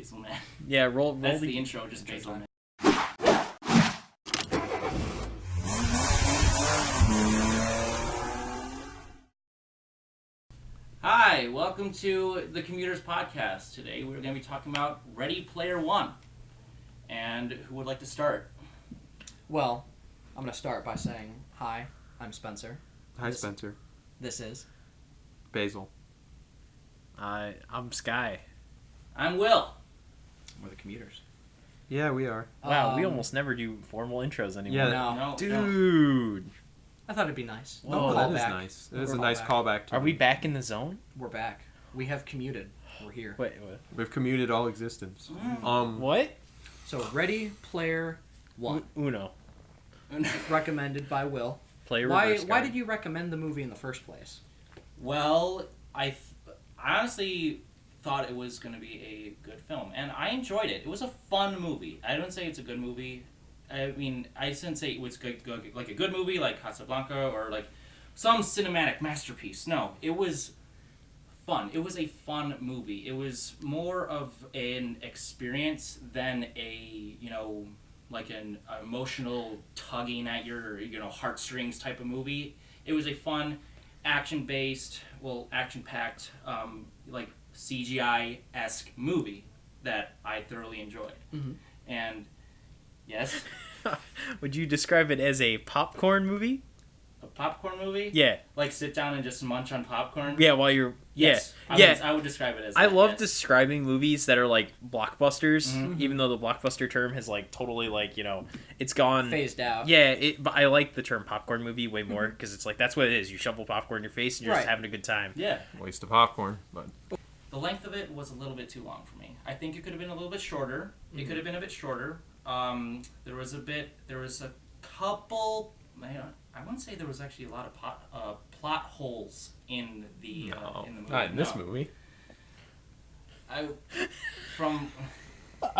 Basil Man. Yeah, roll That's the intro, just Basil Man. Hi, welcome to the Commuters podcast. Today we're going to be talking about Ready Player One. And who would like to start? Well, I'm going to start by saying, hi, I'm Spencer. Hi, Spencer. This is... Basil. I'm Sky. I'm Will. We're the Commuters. Yeah, we are. Wow, we almost never do formal intros anymore. Yeah. No, Dude. I thought it'd be nice. Whoa, that is callback. nice. It No is a nice callback to Are we back in the zone? We're back. We have commuted. We're here. Wait, what? We've commuted all existence. What? So, Ready Player One. Uno. Recommended by Will. Play Why reverse card. did you recommend the movie in the first place? Well, I honestly thought it was going to be a good film, and I enjoyed it. It was a fun movie. I don't say it's a good movie. I mean, I didn't say it was good, like a good movie like Casablanca or like some cinematic masterpiece. No, it was fun. It was a fun movie. It was more of an experience than a, like an emotional tugging at your, heartstrings type of movie. It was a fun, action-based, action-packed, like CGI-esque movie that I thoroughly enjoyed. Mm-hmm. And yes, Would you describe it as a popcorn movie? a popcorn movie. Yeah. Like sit down and just munch on popcorn. Yeah, while you're... Yes, Yeah. I would describe it as. I that, love yes. describing movies that are like blockbusters, Mhm. even though the blockbuster term has like totally like, it's gone... Phased out. Yeah, but I like the term popcorn movie way more because it's like that's what it is. You shovel popcorn in your face and you're just Right. having a good time. Yeah. Waste of popcorn, but The length of it was a little bit too long for me. I think it could have been a little bit shorter. It could have been a bit shorter. There was a couple. I wouldn't say there was actually a lot of plot holes in the in the movie. not in this No. movie. I'm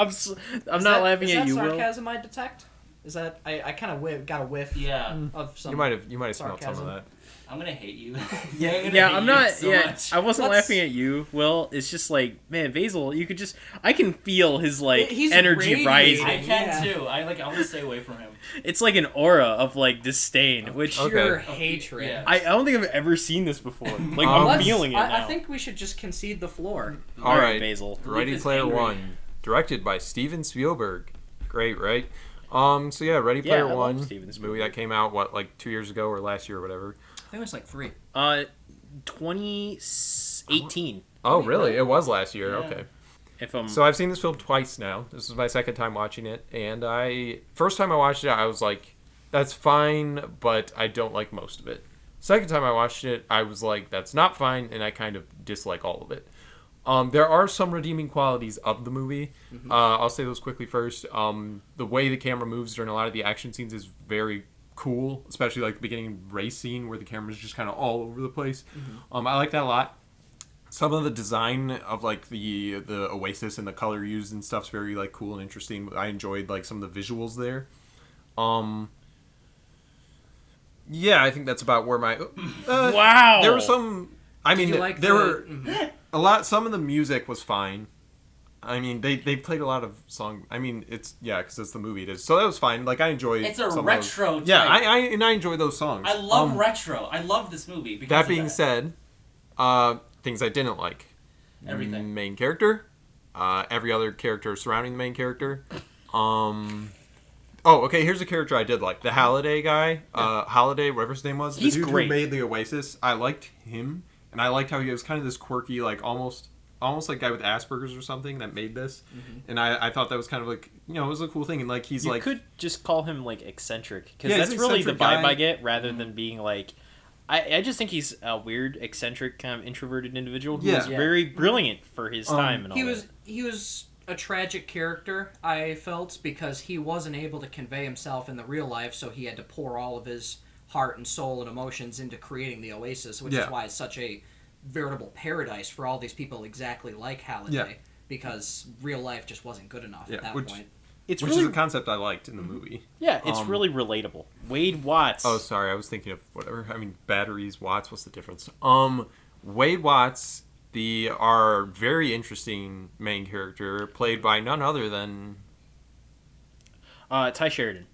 Is not that- laughing is at you, that Will. sarcasm I detect? Is that... I kind of got a whiff Yeah, of some... You might have smelled some sarcasm. of that. I'm gonna hate you. Yeah, I'm not. So Yeah, much. I wasn't Let's- laughing at you, Will. It's just like, man, Basil. You could just. I can feel his like He's energy radiating. rising. I can Yeah. too. I want to stay away from him. It's like an aura of like disdain, which Okay. Pure hatred. Yeah. I don't think I've ever seen this before. Like Um, I'm feeling it now. I think we should just concede the floor. All right, Alright. Basil. Ready is Player angry. One, directed by Steven Spielberg. Great, right? So yeah, Ready Yeah, Player I love One, Steven movie Spielberg. that came out like 2 years ago or last year or whatever. I think it was like 3. 2018. Oh, really? It was last year. Yeah. Okay. If I'm So I've seen this film twice now. This is my second time watching it, and first time I watched it, I was like, "That's fine," but I don't like most of it. Second time I watched it, I was like, "That's not fine," and I kind of dislike all of it. There are some redeeming qualities of the movie. I'll say those quickly first. The way the camera moves during a lot of the action scenes is very cool, especially like the beginning race scene where the camera's just kind of all over the place. I like that a lot. Some of the design of like the oasis and the color used and stuff's very like cool and interesting. I enjoyed like some of the visuals there. Yeah, I think that's about where my wow. there were some. I mean, you like there the- were a lot. Some of the music was fine. I mean, they played a lot of song. I mean, because it's the movie. It is, so that was fine. Like I enjoyed. It's a some of retro those. Yeah, type. I enjoy those songs. I love retro. I love this movie. Because That of being said, things I didn't like. Everything. Main character, every other character surrounding the main character. Oh, okay. Here's a character I did like. The Halliday guy. Halliday, whatever his name was. He's the dude great. who made the Oasis. I liked him, and I liked how he was kind of this quirky, like almost like guy with Asperger's or something that made this. And I thought that was kind of like, it was a cool thing. And like he's You like could just call him like eccentric because Yeah, he's that's an really the vibe eccentric guy. I get, rather than being like. I just think he's a weird, eccentric, kind of introverted individual who was Yeah. very brilliant for his time and all He that. was a tragic character, I felt, because he wasn't able to convey himself in the real life, so he had to pour all of his heart and soul and emotions into creating the Oasis, which is why it's such a veritable paradise for all these people exactly like Halliday, because real life just wasn't good enough at that point. It's which really is a concept I liked in the movie. yeah, it's really relatable. Wade Watts. Oh, sorry, I was thinking of whatever. I mean, batteries, watts. What's the difference? Wade Watts our very interesting main character, played by none other than... Ty Sheridan.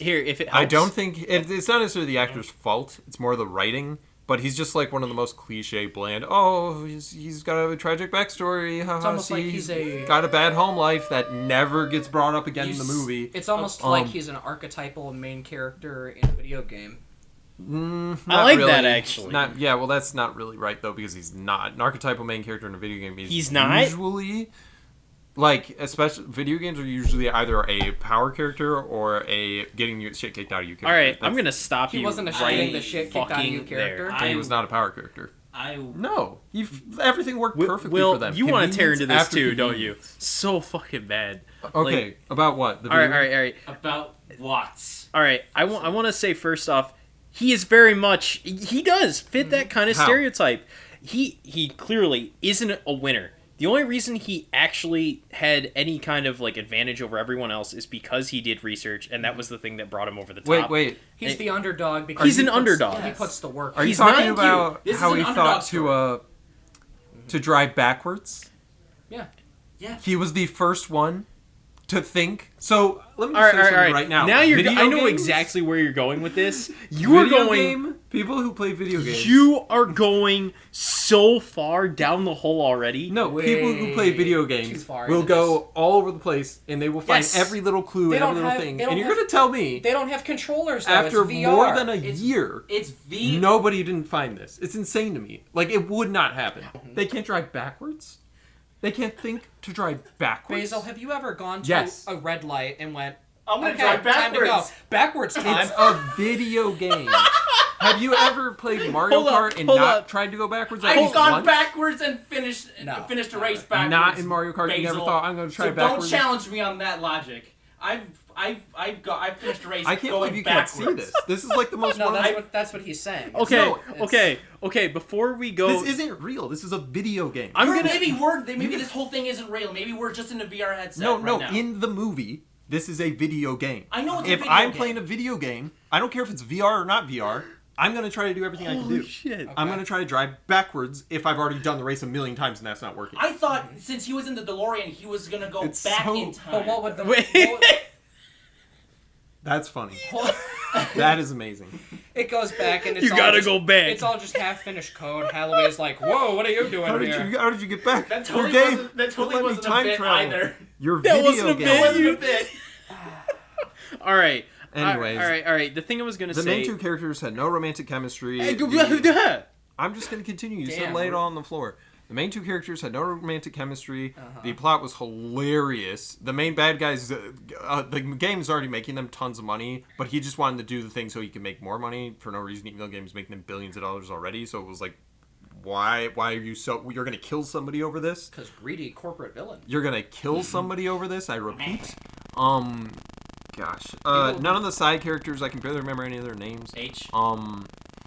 Here, if it helps. I don't think... It's not necessarily the actor's fault. It's more the writing. But he's just like one of the most cliche, bland, he's got a tragic backstory. It's almost like he's got a bad home life that never gets brought up again in the movie. It's almost like he's an archetypal main character in a video game. I like really. that, actually. Well, that's not really right, though, because he's not. An archetypal main character in a video game is he's not? usually... Like, especially video games are usually either a power character or a getting your shit kicked out of you character. All right, I'm gonna stop you. He wasn't a getting the shit kicked out of you character. He was not a power character. No. Everything worked perfectly for them. You want to tear into this too, don't you? convenience. So fucking bad. Okay, Like, about what? all right. About Watts. All right, I want to say first off, he is very much... He does fit that kind of How? stereotype. He clearly isn't a winner. The only reason he actually had any kind of like advantage over everyone else is because he did research, and that was the thing that brought him over the top. Wait. He's the underdog because He's an underdog. He puts the work. Are you He's talking not about This how is he an thought underdog to drive backwards? Yeah. He was the first one to think. So let me All just right, say something right now. Now you're. Video I know games- exactly where you're going with this. You are Video going. game people who play video games. You are going so far down the hole already. No, people who play video Too games far will into go all over the place, and they will find Yes. every little clue They and every don't little have- thing. they don't And you're have- going to tell me, They don't have controllers though. after it's VR. more than a It's- year, It's V. nobody didn't find this. It's insane to me. Like, it would not happen. They can't drive backwards? They can't think to drive backwards? Basil, have you ever gone to Yes. a red light and went, I'm gonna okay, drive time to go. backwards. Backwards time. It's a video game. Have you ever played Mario Hold up, Kart and hold not up. tried to go backwards? at I've least gone once? backwards and finished No. a race backwards. Not in Mario Kart. You never Basil. thought I'm going to try So backwards. don't challenge me on that logic. I've finished a race. I can't going believe you backwards. can't see this. This is like the most. No, wonderful- that's what he's saying. Okay, It's- okay. Before we go, This isn't real. This is a video game. I'm gonna. Maybe this whole thing isn't real. Maybe we're just in a VR headset. No, right no. now. In the movie, this is a video game. I know it's a If video I'm game. playing a video game, I don't care if it's VR or not VR. I'm gonna try to do everything I can do. Holy shit. I'm gonna try to drive backwards if I've already done the race a million times and that's not working. I thought since he was in the DeLorean, he was gonna go It's back so- in time. But what would the Wait. That's funny. That is amazing. it goes back and it's You all gotta just- go back. It's all just half finished code. Halloway's like, whoa, what are you doing How here? did you get back? That totally Your game wasn't, that totally let me wasn't a time bit travel. either. Your That video wasn't a game. bit. That wasn't a bit. All right. Anyways. All right. The thing I was gonna The say. main two characters had no romantic chemistry. Hey, The- I'm just going to continue. You said Damn. lay it all on the floor. The main two characters had no romantic chemistry. Uh-huh. The plot was hilarious. The main bad guys, the game's already making them tons of money, but he just wanted to do the thing so he could make more money for no reason, even though the game's making him billions of dollars already. So it was like, why are you so... You're going to kill somebody over this? Because greedy corporate villain. You're going to kill somebody over this? I repeat. Gosh. None of the side characters, I can barely remember any of their names. H.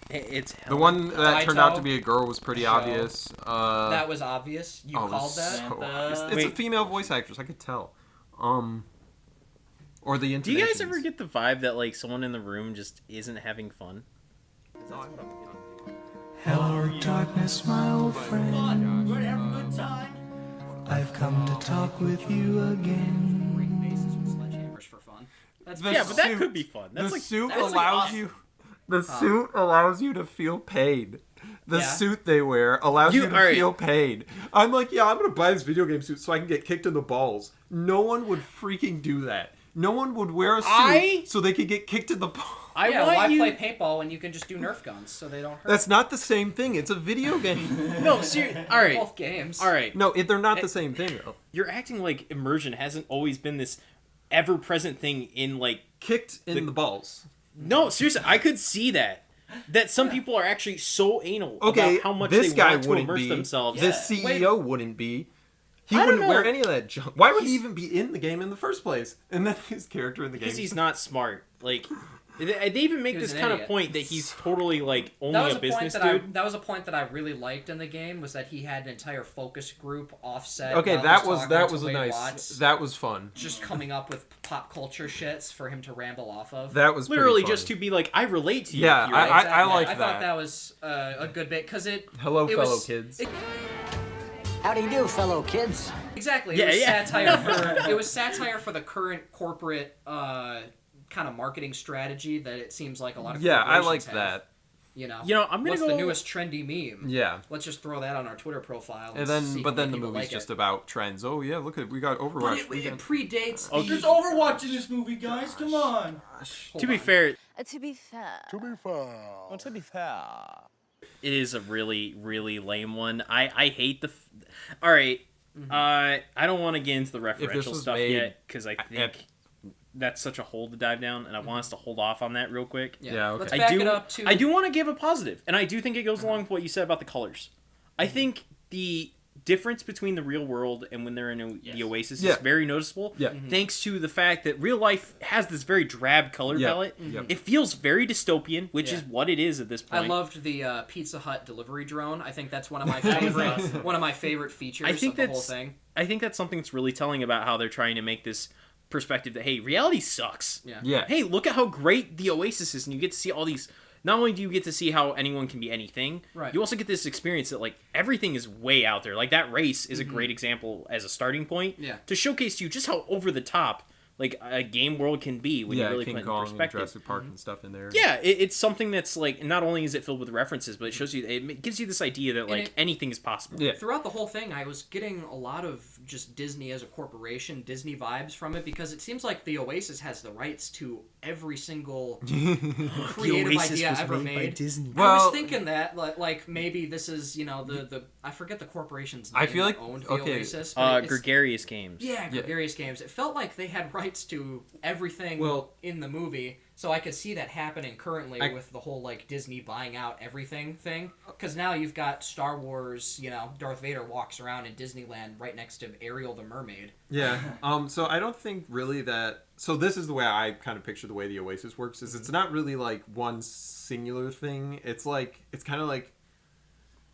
It's The one that turned out to Kaito. be a girl was pretty Show. obvious. That was obvious. You Oh, it called was that. so Samantha. obvious. It's a Wait. female voice actress. I could tell. Or the Do you guys intonations. ever get the vibe that like someone in the room just isn't having fun? Hello, darkness, my old friend. We're gonna have a good time. I've come to talk with you again. Faces with sledgehammers for fun. That's The Yeah, but that suit- could be fun. That's the like suit that's like allows awesome. you. The suit allows you to feel paid. The Yeah. suit they wear allows you, to alright. feel paid. I'm like, yeah, I'm gonna buy this video game suit so I can get kicked in the balls. No one would freaking do that. No one would wear a suit so they could get kicked in the balls. I yeah, want why you. play paintball when you can just do Nerf guns so they don't hurt? That's not the same thing. It's a video game. No, seriously. All right. Both games. All right. No, they're not the same thing though. You're acting like immersion hasn't always been this ever-present thing in like. Kicked in the balls. No, seriously, I could see that. That some people are actually so anal Okay, about how much this they guy want to wouldn't immerse be. themselves. This CEO wouldn't be. He I don't wouldn't know. wear any of that junk. Why would he even be in the game in the first place? And then his character in the game. Because he's not smart. Like, they even make He was this an kind of idiot. point that he's totally like That only was a a point business that dude. that was a point that I really liked in the game was that he had an entire focus group offset. Okay, while that he was talking that to was a Wade nice. Watts, That was fun. just coming up with pop culture shits for him to ramble off of. That was pretty Literally fun. just to be like, I relate to you. Yeah, here. I Exactly. liked I thought that. that was a good bit because it. Hello, it fellow was, kids. it- How do you do, fellow kids? Exactly. Yeah, It was satire for the current corporate kind of marketing strategy that it seems like a lot of I corporations like have. that. You know, I'm gonna what's go the newest trendy meme? Yeah. Let's just throw that on our Twitter profile. And see how then many the people movie's like just it. about trends. Oh yeah, look at we got Overwatch. But it predates. Oh, the- There's Overwatch in this movie, guys. Come on. Hold To be on. fair, To be fair. Well, to be fair. it is a really, really lame one. I hate the. All right, I don't want to get into the referential was stuff made yet because I think that's such a hole to dive down, and I want us to hold off on that real quick. Yeah, okay. Let's I back do. it up to. I do want to give a positive, and I do think it goes along with what you said about the colors. I think the difference between the real world and when they're in the Oasis Yeah. is very noticeable. Yeah. Thanks to the fact that real life has this very drab color palette. It feels very dystopian, which is what it is at this point. I loved the Pizza Hut delivery drone. I think that's one of my favorite features of the whole thing. I think that's something that's really telling about how they're trying to make this perspective that, hey, reality sucks. Yeah. Hey, look at how great the Oasis is, and you get to see all these. Not only do you get to see how anyone can be anything, right. you also get this experience that, like, everything is way out there. Like, that race is a great example as a starting point to showcase to you just how over the top, like, a game world can be when you really King put it in Kong and perspective. Jurassic Park and stuff in there. Yeah, it's something that's, like, not only is it filled with references, but it shows you, it gives you this idea that, like, anything is possible. Yeah. Throughout the whole thing, I was getting a lot of just Disney as a corporation, Disney vibes from it, because it seems like the Oasis has the rights to every single creative idea ever made. Disney. I was thinking that, like maybe this is, the I forget the corporation's name I feel like that owned the okay, Oasis. But it's- Gregarious Games. Yeah, Gregarious Games. It felt like they had rights to everything in the movie, so I could see that happening currently with the whole, like, Disney buying out everything thing. Because now you've got Star Wars, Darth Vader walks around in Disneyland right next to Ariel the Mermaid. Yeah. So I don't think really that... So this is the way I kind of picture the way the Oasis works, is it's not really, like, one singular thing. It's kind of like...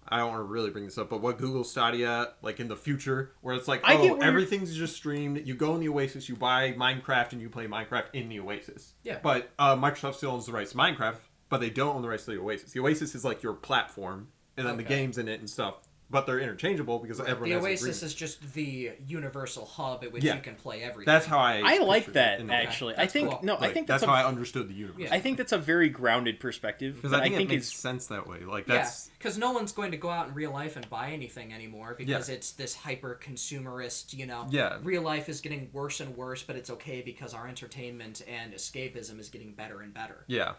I don't want to really bring this up, but what Google Stadia, like in the future, where it's like, everything's just streamed. You go in the Oasis, you buy Minecraft, and you play Minecraft in the Oasis. Yeah. But Microsoft still owns the rights to Minecraft, but they don't own the rights to the Oasis. The Oasis is like your platform, and then the games in it and stuff. But they're interchangeable because everyone The has Oasis agreements. is just the universal hub at which you can play everything. That's how I like pictured that, it in the actually. That's I think cool. no, I Like, think that's how I understood the universe. I think that's a very grounded perspective. Because I think it makes sense that way. Like that's because no one's going to go out in real life and buy anything anymore because it's this hyper consumerist. Real life is getting worse and worse, but it's okay because our entertainment and escapism is getting better and better. Yeah.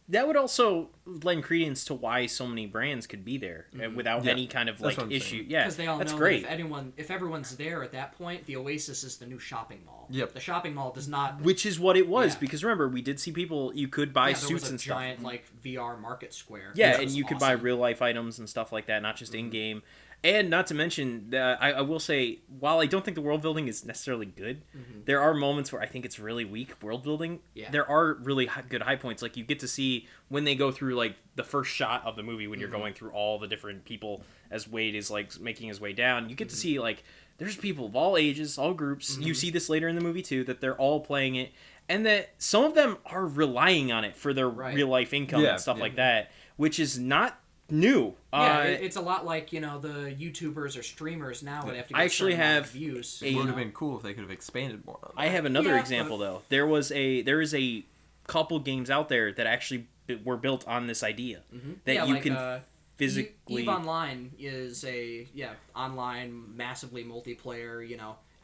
That would also lend credence to why so many brands could be there without any kind of That's like what I'm issue. saying. Yeah, Because they all that's know great. that if everyone's there at that point, the Oasis is the new shopping mall. Yep. The shopping mall does not. Which is what it was, Yeah. because remember, we did see people, you could buy there suits was a and stuff. giant like VR market square. Yeah, which and was you could buy awesome. real life items and stuff like that, not just in game. And not to mention, I will say, while I don't think the world building is necessarily good, there are moments where I think it's really weak world building. Yeah. There are really good high points. Like, you get to see when they go through, like, the first shot of the movie when you're going through all the different people as Wade is, like, making his way down. You get to see, like, there's people of all ages, all groups. You see this later in the movie, too, that they're all playing it. And that some of them are relying on it for their real life income and stuff like that, which is not new. Yeah, it's a lot like, the YouTubers or streamers now would have to get I actually a certain amount have of views. it would have been cool if they could have expanded more on that. I have another Yeah, example though. There is a couple games out there that actually were built on this idea that you can physically. EVE Online is a online massively multiplayer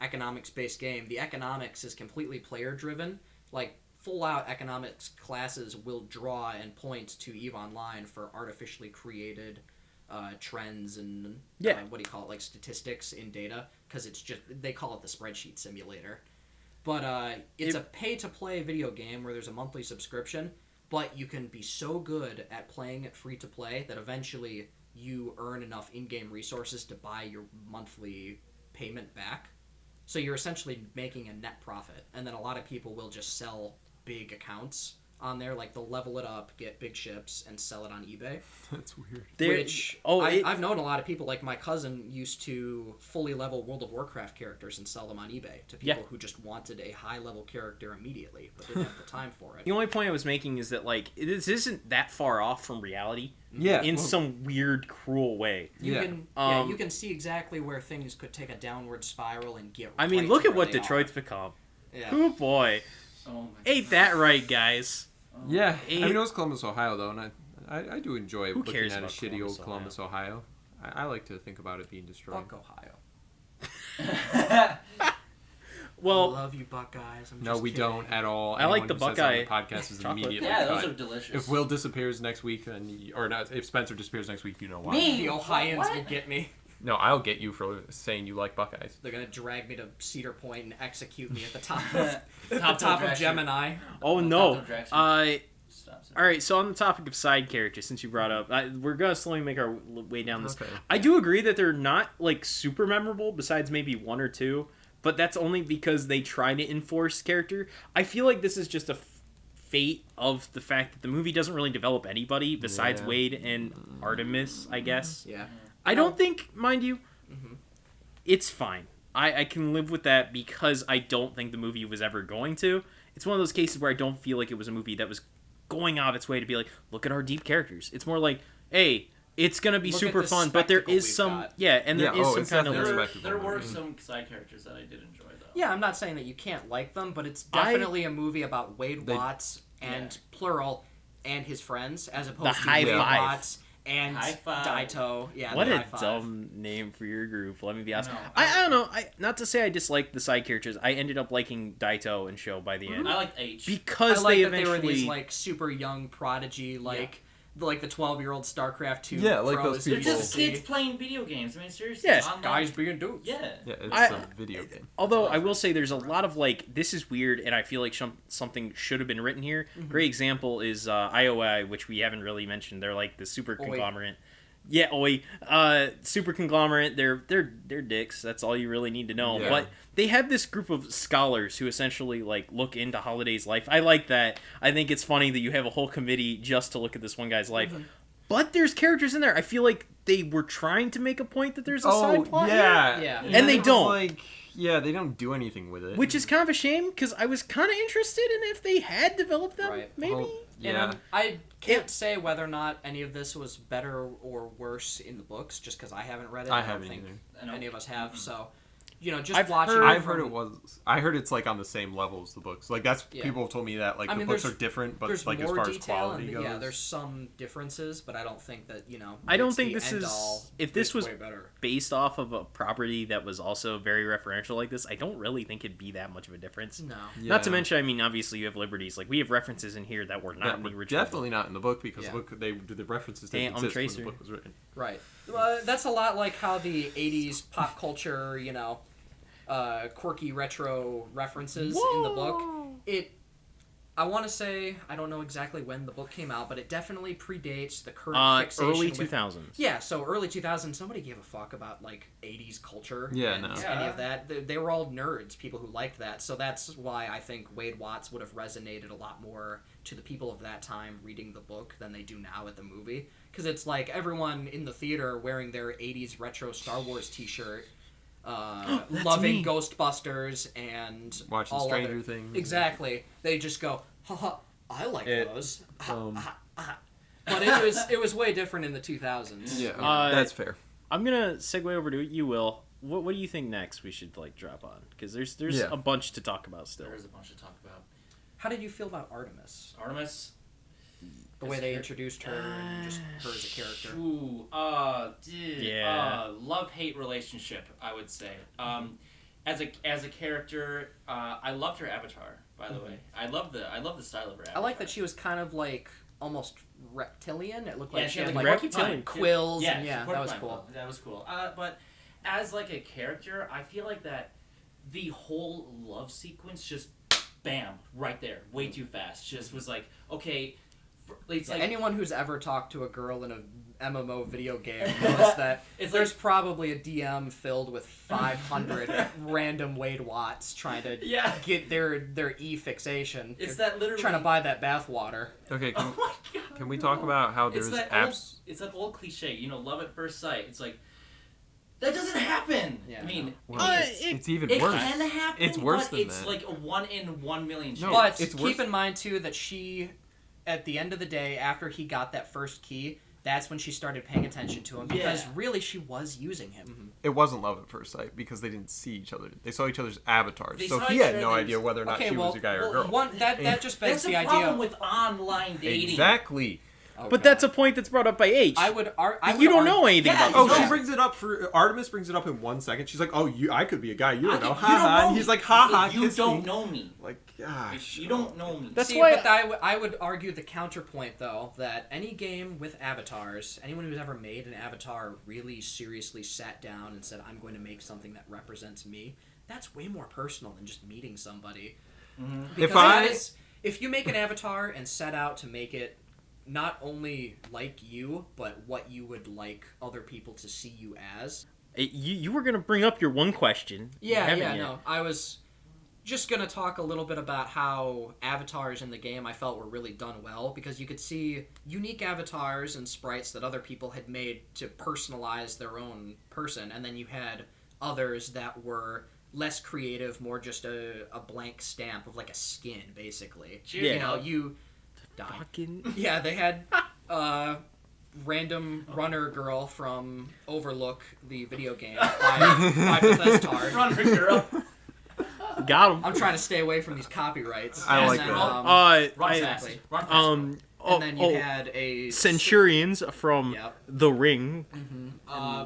economics based game. The economics is completely player driven. Like full out economics classes will draw and point to EVE Online for artificially created trends and what do you call it, like statistics in data, because it's just they call it the spreadsheet simulator. But it's a pay to play video game where there's a monthly subscription, but you can be so good at playing it free to play that eventually you earn enough in-game resources to buy your monthly payment back. So you're essentially making a net profit, and then a lot of people will just sell big accounts on there. Like they'll level it up, get big ships, and sell it on eBay. That's weird. I've known a lot of people. Like my cousin used to fully level World of Warcraft characters and sell them on eBay to people who just wanted a high level character immediately, but didn't have the time for it. The only point I was making is that like this isn't that far off from reality. Yeah, in some weird, cruel way. You can see exactly where things could take a downward spiral and get. I mean, look at what Detroit's become. Yeah. Oh boy, ain't that right, guys? Yeah, I mean, it was Columbus, Ohio, though, and I do enjoy looking cares at a about shitty old Columbus, Ohio. I like to think about it being destroyed. Fuck Well, Ohio. I love you, Buckeyes. No, we don't at all. I like the Anyone who says that Buckeye on the podcast is chocolate. immediately Yeah, cut. those are delicious. If Will disappears next week, or not, if Spencer disappears next week, you know why. Me? The Ohioans What? would get me. No, I'll get you for saying you like Buckeyes. They're gonna drag me to Cedar Point and execute me at the top of, at the Top top of Jackson. Gemini. oh no. Dr. Jackson. All right, so on the topic of side characters, since you brought up, we're gonna slowly make our way down this. Okay. I do agree that they're not like super memorable, besides maybe one or two, but that's only because they try to enforce character. I feel like this is just a fate of the fact that the movie doesn't really develop anybody besides Yeah. Wade and Artemis, I guess. Yeah. I don't think, mind you, it's fine. I can live with that because I don't think the movie was ever going to. It's one of those cases where I don't feel like it was a movie that was going out of its way to be like, look at our deep characters. It's more like, hey, it's gonna be Look super at the fun, but there spectacle is we've some got. and there is some it's kind of definitely like, respectable There were movie. some side characters that I did enjoy, though. Yeah, I'm not saying that you can't like them, but it's definitely a movie about Wade They- Watts and plural and his friends, as opposed The to high Wade five. Watts and High five. Daito. Yeah, what the a high five. dumb name for your group. Let me be honest. No, I don't know. Not to say I disliked the side characters. I ended up liking Daito and Sho by the end I liked H. because I like they that they eventually. were these like super young prodigy, like the 12-year-old StarCraft 2 Yeah, like pros those They're people. just kids playing video games. I mean, seriously. Yeah. online- guys being dudes. Yeah. Yeah, it's I- a video game. Although I will say there's a lot of like, this is weird, and I feel like something should have been written here. Great example is IOI, which we haven't really mentioned. They're like the super Oi. conglomerate. Yeah, oi. Super conglomerate. They're dicks. That's all you really need to know. Yeah. But they have this group of scholars who essentially like look into Holiday's life. I like that. I think it's funny that you have a whole committee just to look at this one guy's life. But there's characters in there. I feel like they were trying to make a point that there's a side plot here. Yeah. And they it's don't. Like, yeah, they don't do anything with it. Which is kind of a shame, because I was kind of interested in if they had developed them, Right. maybe. Well, And yeah. I can't say whether or not any of this was better or worse in the books, just because I haven't read it. I don't haven't think either. any of us have. So, just I've watching. heard- it I've heard from- it was. I heard it's like on the same level as the books. Like that's Yeah. people have told me that. Like I the mean, books are there's- different, but There's like as more far as detail, quality and goes, yeah, there's some differences, but I don't think that I don't it's think the this is- end-all. if this It's was- way better. Based off of a property that was also very referential like this, I don't really think it'd be that much of a difference. No. Not to Yeah. mention, I mean, obviously you have liberties. Like, we have references in here that were not that in the were original. definitely not in the book because Yeah. the book the references Hey, didn't I'm exist when Tracer. the book was written. Right. That's a lot like how the 80s pop culture, quirky retro references in the book. I want to say, I don't know exactly when the book came out, but it definitely predates the current fixation Early with- 2000s. Yeah, so early 2000s, somebody gave a fuck about, 80s culture. Yeah, and no. any of that. They were all nerds, people who liked that. So that's why I think Wade Watts would have resonated a lot more to the people of that time reading the book than they do now at the movie. Because it's like everyone in the theater wearing their 80s retro Star Wars t-shirt, loving me. Ghostbusters and Watching all Stranger other... Things. Exactly. They just go, haha, I like those. Um, But it was way different in the 2000s. yeah, that's fair. I'm gonna segue over to you, Will. What do you think next we should drop on? Because there's Yeah. a bunch to talk about still. There's a bunch to talk about. How did you feel about Artemis? Artemis. The way they introduced her and just her as a character. Ooh, Yeah. love-hate relationship, I would say. As a character, I loved her avatar. By the way, I love the style of her avatar. I like that she was kind of almost reptilian. It looked like Yeah, she she had had like reptilian quills. Yeah, and yeah, she that was porcupine cool. quill. That was cool. But as a character, I feel like that the whole love sequence just bam right there, way too fast. Just was like, okay, It's like anyone who's ever talked to a girl in a MMO video game knows that there's probably a DM filled with 500 random Wade Watts trying to get their fixation. It's that literally trying to buy that bathwater. Okay, Oh my God, can we talk about how there's apps? It's that old cliche, love at first sight. It's like that doesn't happen. Yeah, I mean, It's even it worse. can happen. It's worse but than it's that. like a 1 in 1 million chance. But it's keep worse. in mind too that she, at the end of the day, after he got that first key, that's when she started paying attention to him because really she was using him. It wasn't love at first sight because they didn't see each other. They saw each other's avatars, They so saw he each had other, no they idea just- whether or not she was a guy or a girl. That just begs That's the the problem idea. with online dating. Exactly. Oh, But God. that's a point that's brought up by H. I would you don't know anything Yeah, about Oh, this. she Yeah. brings it up for Artemis. Brings it up in 1 second. She's like, "Oh, I could be a guy. You don't know." You Ha don't ha. know And me. he's like, "Ha ha." You kiss don't me. know me. Like, gosh. You don't know me. That's See, why but I would argue the counterpoint, though, that any game with avatars, anyone who's ever made an avatar really seriously sat down and said, I'm going to make something that represents me, that's way more personal than just meeting somebody. Because if you make an avatar and set out to make it not only like you, but what you would like other people to see you as. You were going to bring up your one question. You haven't yet. No. I was just going to talk a little bit about how avatars in the game I felt were really done well, because you could see unique avatars and sprites that other people had made to personalize their own person, and then you had others that were less creative, more just a blank stamp of like a skin, basically. Yeah. You die. Fucking... Yeah, they had random runner girl from Overlook, the video game, by Bethesda. Runner girl. Got him. I'm trying to stay away from these copyrights. I like And that. Run exactly. fast. Run fast. And then you had a Centurions from Yep. The Ring,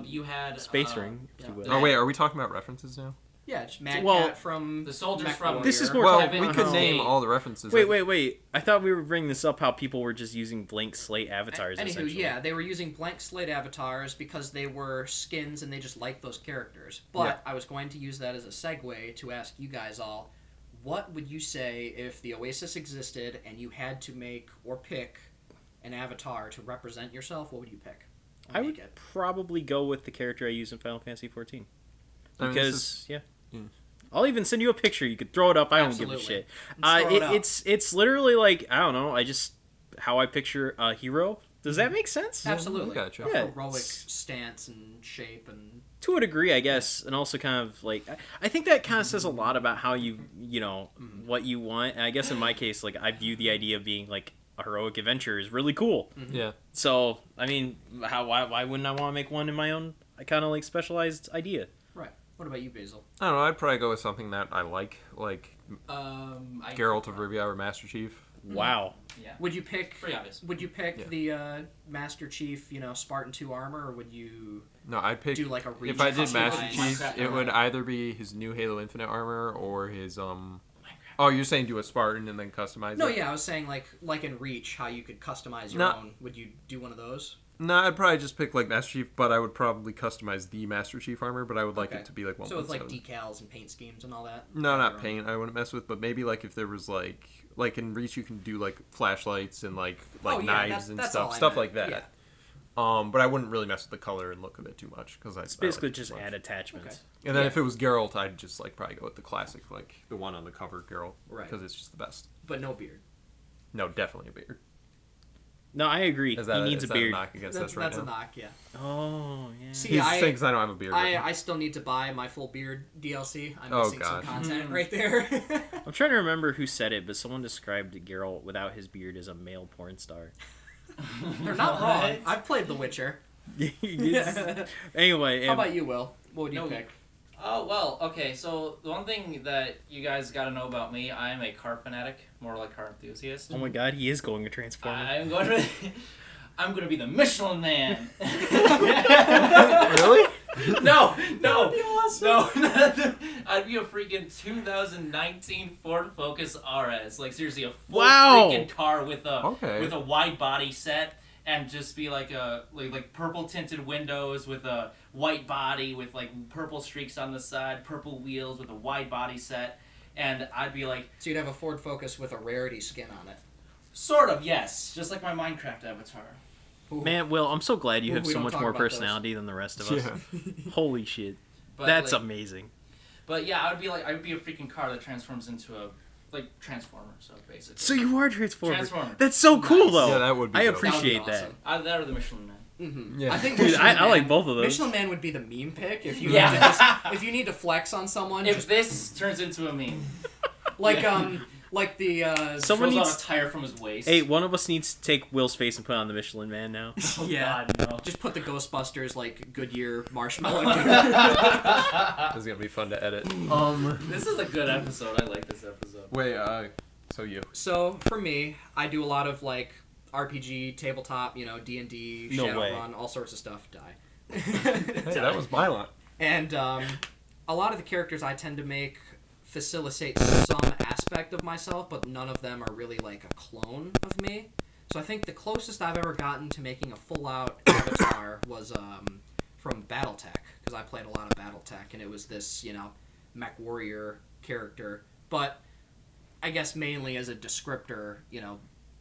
You had Space Ring, if you will. Oh wait, are we talking about references now? Yeah, just Mad Well, Cat from the soldiers Mech from- Warrior. This is more Well, talking we about could how- name all the references. Wait. I thought we were bringing this up how people were just using blank slate avatars, Anywho, essentially. yeah, they were using blank slate avatars because they were skins and they just liked those characters. But Yeah. I was going to use that as a segue to ask you guys all, what would you say if the Oasis existed and you had to make or pick an avatar to represent yourself? What would you pick? I would probably go with the character I use in Final Fantasy XIV. I mean, Because, yeah. I'll even send you a picture. You could throw it up. I don't give a Absolutely. shit. Let's throw it up. It's literally like, I don't know, how I picture a hero. Does that make sense? Absolutely. Gotcha. A Yeah. heroic stance and shape and... To a degree, I guess, and also kind of like I think that kind of says a lot about how you know what you want. And I guess in my case, like I view the idea of being like a heroic adventure is really cool. Yeah. So I mean, why wouldn't I want to make one in my own kind of like specialized idea? Right. What about you, Basil? I don't know. I'd probably go with something that I like I- Geralt of Rivia or Master Chief. Wow. Yeah. Would you pick... Pretty obvious. Would you pick Yeah. the Master Chief, Spartan 2 armor, or would you... No, I'd pick. Do, like, a if I did customized Master Chief, Minecraft it would armor. either be his new Halo Infinite armor or his Oh, you're saying do a Spartan and then customize No, it? yeah, I was saying like in Reach, how you could customize your No. own. Would you do one of those? No, I'd probably just pick like Master Chief, but I would probably customize the Master Chief armor, but I would like Okay. it to be like 1.7. So with like decals and paint schemes and all that. No, not paint. I wouldn't mess with, but maybe like if there was like in Reach you can do like flashlights and like Oh, yeah, knives and that's all I stuff meant. like that. Yeah. But I wouldn't really mess with the color and look of it too much because It's basically just add attachments. Okay. And then Yeah. if it was Geralt, I'd just like probably go with the classic, like the one on the cover Geralt, Right. because it's just the best. But no beard. No, definitely a beard. No, I agree. Is that He needs is a that beard. knock against That's us right a now? knock, yeah. Oh yeah. See, He's I- saying 'cause I don't have a beard. right now. I still need to buy my full beard DLC. I'm Oh, missing some gosh. content right there. I'm trying to remember who said it, but someone described Geralt without his beard as a male porn star. They're not wrong. What? I've played The Witcher. Anyway, How about you, Will? What would you No. pick? Oh, well, okay, so the one thing that you guys gotta know about me, I am a car fanatic, more like car enthusiast. oh my god, he is going to Transformer. I'm going to... I'm gonna be the Michelin Man. Really? No. be awesome. No. I'd be a freaking 2019 Ford Focus RS. Like seriously, a full Wow. freaking car with a Okay. wide body set, and just be like like purple tinted windows with a white body with like purple streaks on the side, purple wheels with a wide body set, and I'd be like, So you'd have a Ford Focus with a rarity skin on it. Sort of, yes. Just like my Minecraft avatar. Man, Will, I'm so glad you have We so don't much talk more about those. personality than the rest of us. Yeah. Holy shit. But, That's like, amazing. But yeah, I would be a freaking car that transforms into a Transformer, so basically. So you are Transformer. Transformer. That's so cool, Nice. though. Yeah, that would be I dope. appreciate That would be that. awesome. That or the Michelin Man. Mm-hmm. Yeah. I think Dude, Michelin I like Man- both of those. Michelin Man would be the meme pick if you Yeah. need to if you need to flex on someone. If Just this turns into a meme, like Yeah. like the Someone throws needs- out a tire from his waist. Hey, one of us needs to take Will's face and put it on the Michelin Man now. Oh, yeah. God, no. Just put the Ghostbusters like Goodyear marshmallow. This is gonna be fun to edit. This is a good episode. I like this episode. Wait, so you. So for me, I do a lot of like RPG, tabletop, D&D, No way. Shadowrun, all sorts of stuff. Die. Hey, that was violent. And a lot of the characters I tend to make facilitate some aspect of myself, but none of them are really like a clone of me. So I think the closest I've ever gotten to making a full-out avatar was from BattleTech, because I played a lot of BattleTech, and it was this, mech warrior character. But I guess mainly as a descriptor,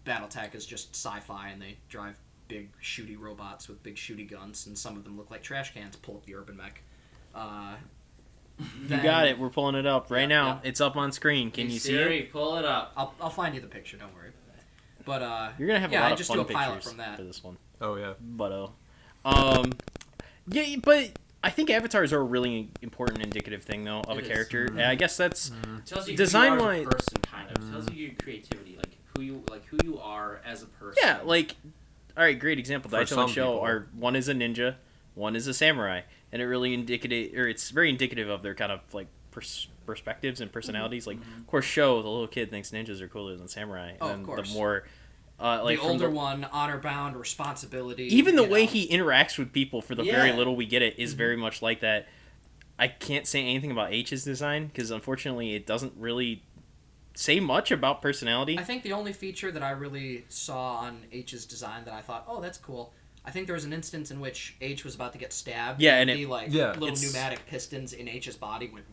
BattleTech is just sci-fi, and they drive big shooty robots with big shooty guns, and some of them look like trash cans. Pull up the urban mech. You got it. We're pulling it up right now. yeah. It's up on screen. Can Hey, you see Siri, it? pull it up. I'll find you the picture. Don't worry. But You're gonna have yeah, a lot I of just fun do a pilot pictures from that. for this one. Oh yeah. But yeah, but I think avatars are a really important indicative thing though of It a is. character. And I guess that's It tells you Design who you are wise- as a person, kind of. It tells you your creativity, like who you are as a person. yeah, like all right, great example. The For Item and some Show people. are one is a ninja, one is a samurai, and it really it's very indicative of their kind of like perspectives and personalities. Like, of course, Show the little kid thinks ninjas are cooler than samurai, Oh, and of course. the more like the from older one, honor bound, responsibility. even the you way know. he interacts with people for the very Yeah. little we get it is very much like that. I can't say anything about H's design because unfortunately it doesn't really say much about personality. I think the only feature that I really saw on H's design that I thought, oh, that's cool. I think there was an instance in which H was about to get stabbed. Yeah, and the it- like Yeah. little It's- pneumatic pistons in H's body went.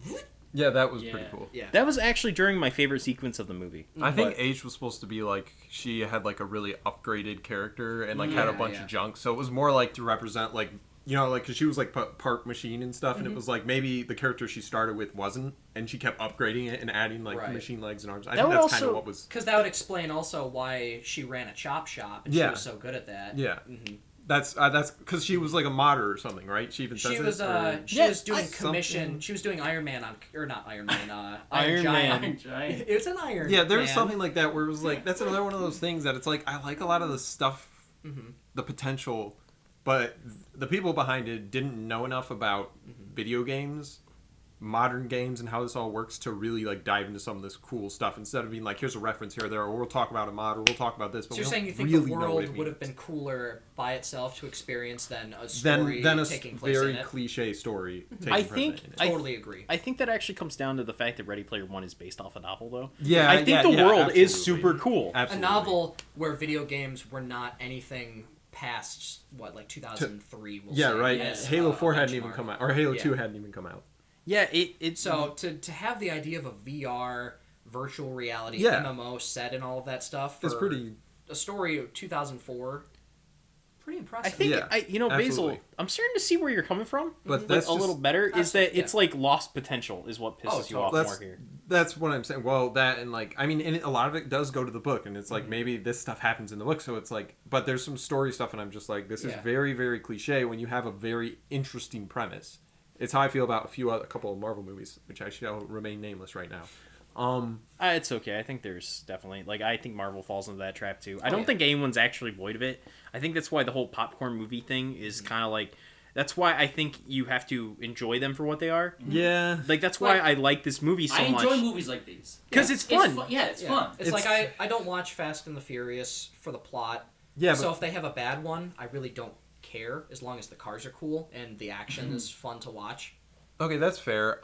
Yeah, that was Yeah. pretty cool. Yeah. That was actually during my favorite sequence of the movie. I think But- H was supposed to be like she had like a really upgraded character and like had a Yeah, bunch yeah. of junk, so it was more like to represent like like because she was like part machine and stuff, and it was like maybe the character she started with wasn't, and she kept upgrading it and adding like Right. machine legs and arms. I That think would that's kind also- of what was. Because that would explain also why she ran a chop shop and she Yeah. was so good at that. Yeah, Mhm. that's because she was like a modder or something, right? She even says She it, was or- she Yeah, was doing something. commission. She was doing Iron Man on or not Iron Man. Iron Iron Giant. Man. Giant. It was an Iron. Yeah, there was Man. something like that where it was like that's another one of those things that it's like I like a lot of the stuff, Mm-hmm. the potential, but the people behind it didn't know enough about video games, modern games, and how this all works to really like dive into some of this cool stuff instead of being like here's a reference here or there, or we'll talk about a mod, or we'll talk about this. But So you're we saying don't you think really the know what world it would have means. been cooler by itself to experience than a story than a taking place very in it? cliche story. taking I place think- in it. I- Totally agree. I think that actually comes down to the fact that Ready Player One is based off a novel, though. Yeah, I think yeah, the yeah, world is absolutely. super cool. A Absolutely. novel where video games were not anything past what, like 2003. We'll Yeah, say, right. as, Halo 4 a hadn't even benchmark. come out, or Halo Yeah. 2 hadn't even come out. Yeah, it's So to have the idea of a VR virtual reality Yeah. MMO set and all of that stuff for It's pretty. a story of 2004, pretty I impressive. think Yeah, Basil, absolutely. I'm starting to see where you're coming from. But Like, that's a little just- better is that Yeah. it's like lost potential is what pisses Oh, you off totally. more here. That's what I'm saying. Well, that and like, I mean, and a lot of it does go to the book, and it's Mm-hmm. like maybe this stuff happens in the book, so it's like, but there's some story stuff, and I'm just like, this is Yeah. very, very cliche when you have a very interesting premise. It's how I feel about a couple of Marvel movies, which I shall remain nameless right now. It's okay. I think there's definitely I think Marvel falls into that trap too. I don't yeah. think anyone's actually void of it. I think that's why the whole popcorn movie thing is kind of like. That's why I think you have to enjoy them for what they are. Yeah, Like that's why I like this movie so I much. enjoy movies like these. Because Yeah. it's fun. Yeah, it's Yeah. fun. It's like I don't watch Fast and the Furious for the plot. yeah, So but if they have a bad one, I really don't care as long as the cars are cool and the action is fun to watch. okay, that's fair.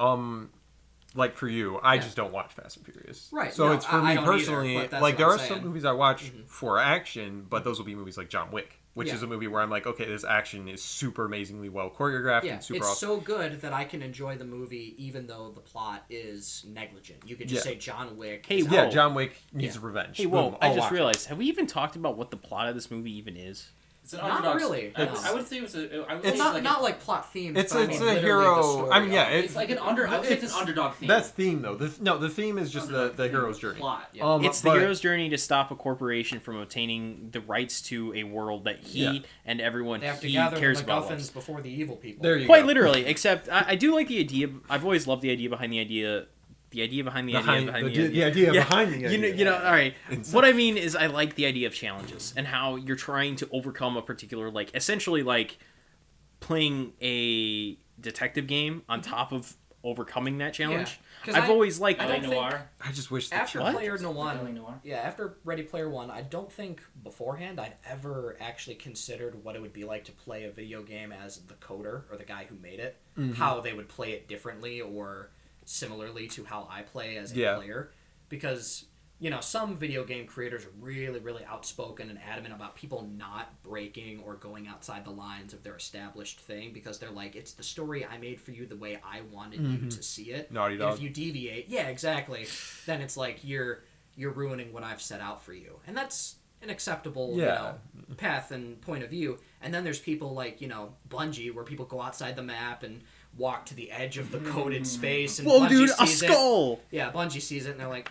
Like for you, I just don't watch Fast and Furious. Right, So no, it's for I me don't either, personally. but that's Like what there I'm are some saying. movies I watch for action, but those will be movies like John Wick. which Yeah. is a movie where I'm like, okay, this action is super amazingly well choreographed Yeah, and super it's awesome. so good that I can enjoy the movie even though the plot is negligent. You could just Yeah. say John Wick. Hey, is whoa. Yeah, John Wick needs Yeah. revenge. Hey, whoa! Boom, I I'll just watch it. realized. Have we even talked about what the plot of this movie even is? It's an Not underdog. really, I, no. I would say it was a. I would It's say not like not like plot themes. It's but I it's mean, a literally hero. the story I mean, yeah, of it. it's like an under. I would say it's an underdog theme. That's theme though. The theme is just the hero's journey. Plot. Yeah. It's the but- hero's journey to stop a corporation from obtaining the rights to a world that he Yeah. and everyone They have to he gather the cares about MacGuffins loves. before the evil people. There you Quite go. literally, except I do like the idea. I've always loved the idea behind the idea. The idea behind the idea behind the idea. The idea Yeah. behind the idea. You know, all right. It's- What I mean is, I like the idea of challenges and how you're trying to overcome a particular, like, essentially, like, playing a detective game on top of overcoming that challenge. 'cause I've I- always liked I that. don't LA think- Noire. I just wish. After What? Player LA One, Noire. yeah, after Ready Player One, I don't think beforehand I'd ever actually considered what it would be like to play a video game as the coder or the guy who made it, how they would play it differently or similarly to how I play as a Yeah. player, because some video game creators are really, really outspoken and adamant about people not breaking or going outside the lines of their established thing because they're like, it's the story I made for you the way I wanted you to see it. Naughty And Dog. if you deviate, yeah, exactly, then it's like you're ruining what I've set out for you, and that's an acceptable path and point of view. And then there's people like Bungie, where people go outside the map and walk to the edge of the coded space. And Whoa, Bungie dude, a sees it. skull! Yeah, Bungie sees it and they're like,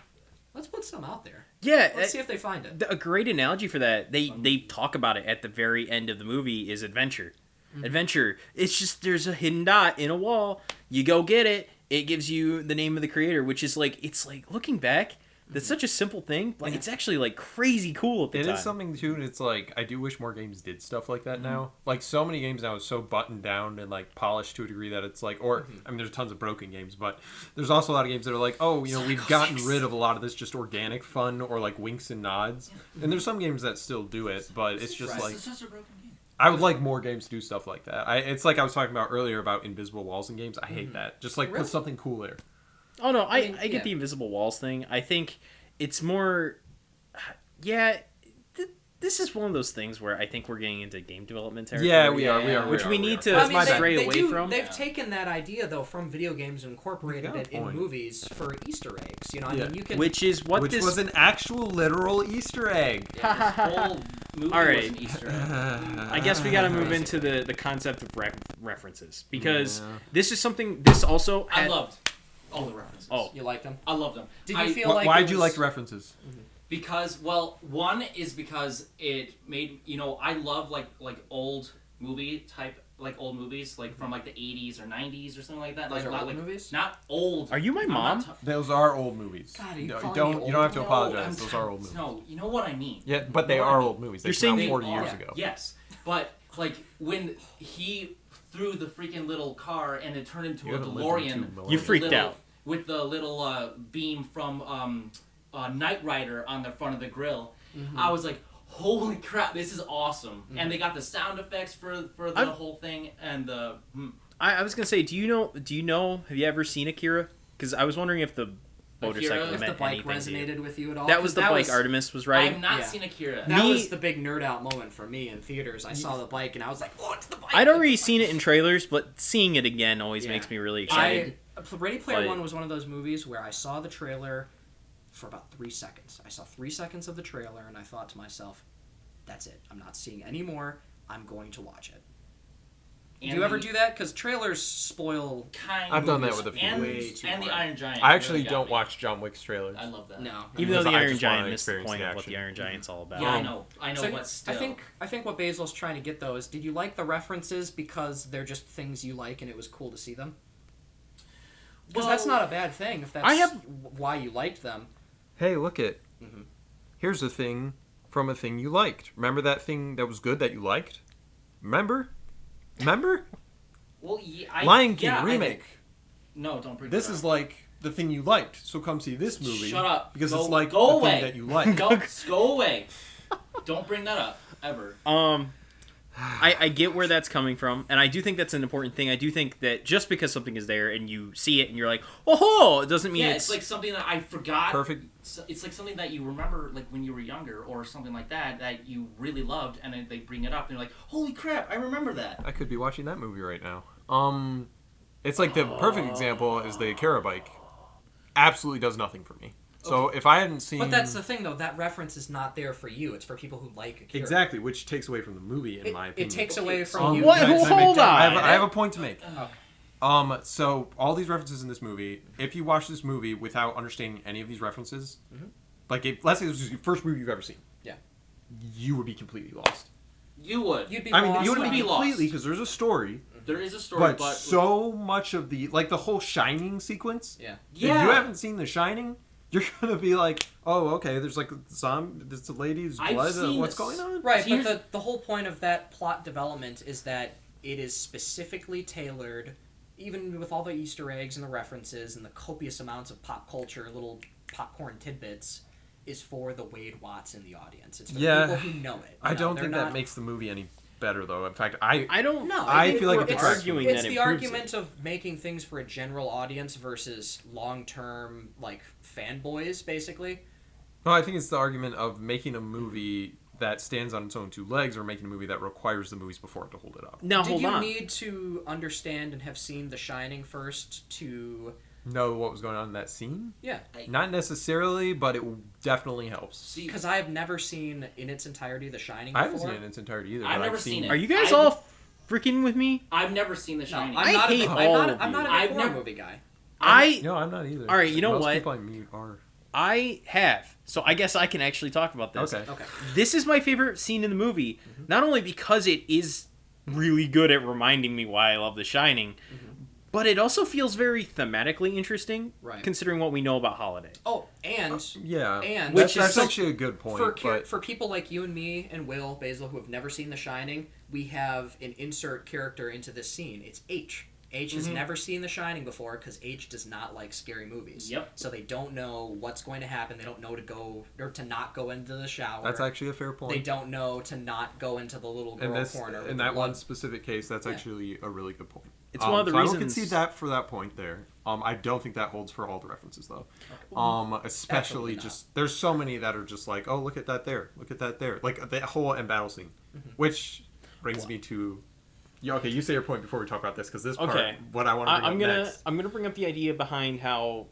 let's put some out there. Yeah, Let's see if they find it. a great analogy for that. They talk about it at the very end of the movie is adventure. Adventure. It's just there's a hidden dot in a wall. You go get it. It gives you the name of the creator, which is like it's like looking back. That's such a simple thing, but it's actually like crazy cool at the It time. is something too, and it's like I do wish more games did stuff like that now. Like so many games now is so buttoned down and like polished to a degree that it's like, or I mean, there's tons of broken games, but there's also a lot of games that are like, oh, we've gotten rid of a lot of this just organic fun or like winks and nods. And there's some games that still do it, but it's just like It's such a broken game. I would like more games to do stuff like that. It's like I was talking about earlier about invisible walls in games. I hate that. Just like Really? put something cool there. Oh no, I mean, get yeah. the invisible walls thing. I think it's more, this is one of those things where I think we're getting into game development territory. Yeah, we are. Which we need to I mean, stray they away do- from. They've taken that idea though from video games and incorporated You got a it in point. movies for Easter eggs. I Yeah. mean, you can. Which is what Which this was an actual literal Easter egg. Yeah, this whole movie All right. was an Easter egg. I guess we got to move into the concept of references because Yeah. this is something. This also I had, loved all the references. Oh. You like them? I loved them. Did you I- feel like Why'd it you was- like the references? Because one is because it made I love like old movie type old movies like from like the 80s or 90s or something like that. Those like are not old like movies? Not old. Are you my I'm not mom? ta- Those are old movies. God, are you No, calling don't me you old? don't have to No, apologize. I'm Those trying- are old movies. No, you know what I mean. Yeah, but they You know what are I mean. old movies. They You're came out saying- 40 They years are, ago. Yes, but like when he threw the freaking little car and it turned into You a haven't lived in DeLorean. 2 with millennia. You freaked the little- out. with the little beam from Knight Rider on the front of the grill. I was like, holy crap, this is awesome. And they got the sound effects for the I'm- whole thing and the I was gonna say, do you know? Have you ever seen Akira? Because I was wondering if the motorcycle Akira? If meant the bike anything to you. resonated with you at all? That was 'Cause the bike Artemis was riding. I've not Yeah. seen Akira. That Me- was the big nerd out moment for me in theaters. I saw the bike and I was like, "Oh, it's the bike!" I'd it's already the seen it bike." in trailers, but seeing it again always Yeah. makes me really excited. Ready Player But- One was one of those movies where I saw the trailer for about 3 seconds. I saw 3 seconds of the trailer and I thought to myself, "That's it. I'm not seeing any more. I'm going to watch it." Do you ever do that? Because trailers spoil. Kind I've done that movies. with a few. And, Way too and the hard. Iron Giant. I actually really got don't me. watch John Wick's trailers. I love that. No. Even though Because the I Iron just Giant wanna missed the experience point the of what the action. Iron Giant's all about. Yeah, I know, So but still. I think what Basil's trying to get though is, did you like the references because they're just things you like and it was cool to see them? Because that's not a bad thing if that's I have- why you liked them. Hey, look it. Here's a thing from a thing you liked. Remember that thing that was good that you liked? Remember? Well, yeah, Lion King yeah, remake. No, don't bring This that is up. like the thing you liked. So come see this movie. Shut up. Because Go- it's like go the away. thing that you like. Go away. Don't bring that up ever. I get where that's coming from, and I do think that's an important thing. I do think that just because something is there and you see it and you're like, oh, it doesn't mean it's like something that I forgot. Perfect. It's like something that you remember, like when you were younger, or something like that you really loved, and then they bring it up, and you're like, holy crap, I remember that. I could be watching that movie right now. It's like the perfect example is the Akira bike. Absolutely does nothing for me. So if I hadn't seen... But that's the thing, though. That reference is not there for you. It's for people who like Akira. Exactly, which takes away from the movie, in my opinion. It takes away from you. What? Can I make Hold that? on. I have a point to make. Okay. So all these references in this movie, if you watch this movie without understanding any of these references, like let's say this was your first movie you've ever seen, you would be completely lost. You would. You'd be I mean, lost. you would You'd be be lost. completely because there's a story, There is a story, but but so much of the like the whole Shining sequence. Yeah. If you haven't seen The Shining, you're gonna be like, oh, okay. There's like this lady's I've blood. seen What's this. going on? Right, Here's- but the whole point of that plot development is that it is specifically tailored, even with all the Easter eggs and the references and the copious amounts of pop culture, little popcorn tidbits, is for the Wade Watts in the audience. It's for Yeah. the people who know it. I don't They're think not... that makes the movie any better, though. In fact, I don't No, I think feel like we're it it's detracts arguing from it. It's that the improves argument of making things for a general audience versus long-term, like, fanboys, basically. No, I think it's the argument of making a movie that stands on its own two legs, or making a movie that requires the movies before it to hold it up. Now Did hold you on. need to understand and have seen The Shining first to... Know what was going on in that scene? Yeah. Not necessarily, but it definitely helps. See, Because I have never seen in its entirety The Shining I before. haven't seen it in its entirety either. I've but never seen it. Are you guys I- all freaking with me? I've never seen The Shining. I'm not, hate a, all I'm not, of I'm not you. a I've horror never- movie guy. No, I'm not either. All right, you know Most what? people I meet are. I have. So I guess I can actually talk about this. Okay. Okay. This is my favorite scene in the movie, not only because it is really good at reminding me why I love The Shining, but it also feels very thematically interesting, Right. considering what we know about Holiday. Oh, and Yeah. And- that's, Which is that's some- actually a good point. for but for people like you and me and Will Basil who have never seen The Shining, we have an insert character into this scene. It's H. H has never seen The Shining before because H does not like scary movies. Yep. So they don't know what's going to happen. They don't know to go or to not go into the shower. that's actually a fair point. They don't know to not go into the little girl in this, corner. with in the that one blood. specific case, that's Yeah. actually a really good point. It's one of the so reasons- I will concede that for that point there. I don't think that holds for all the references though. Especially Absolutely not. just there's so many that are just like, oh, look at that there, look at that there, like the whole end battle scene, which brings me to. Yeah, okay, you say your point before we talk about this because this part, Okay. what I want to bring up next. I'm gonna bring up the idea behind how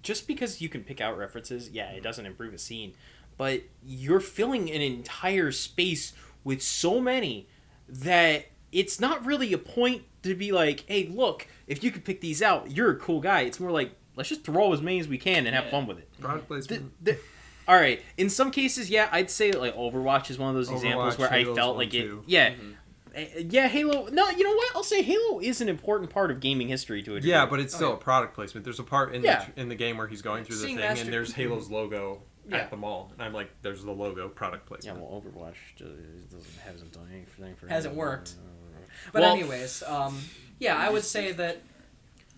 just because you can pick out references, yeah, it doesn't improve a scene, but you're filling an entire space with so many that it's not really a point to be like, hey, look, if you could pick these out, you're a cool guy. It's more like, let's just throw as many as we can and have fun with it. Product placement. All right, in some cases, yeah, I'd say like Overwatch is one of those examples Overwatch, where I Halo's felt one like it. too. Yeah. Yeah, Halo. No, you know what? I'll say Halo is an important part of gaming history to a degree. Yeah, but it's still a product placement. There's a part in Yeah. in the game where he's going through the Seeing thing, Master- and there's Halo's logo Yeah. at the mall, and I'm like, there's the logo product Yeah, placement. well, Overwatch hasn't done anything for Hasn't worked. But Well- anyways, yeah, I would say that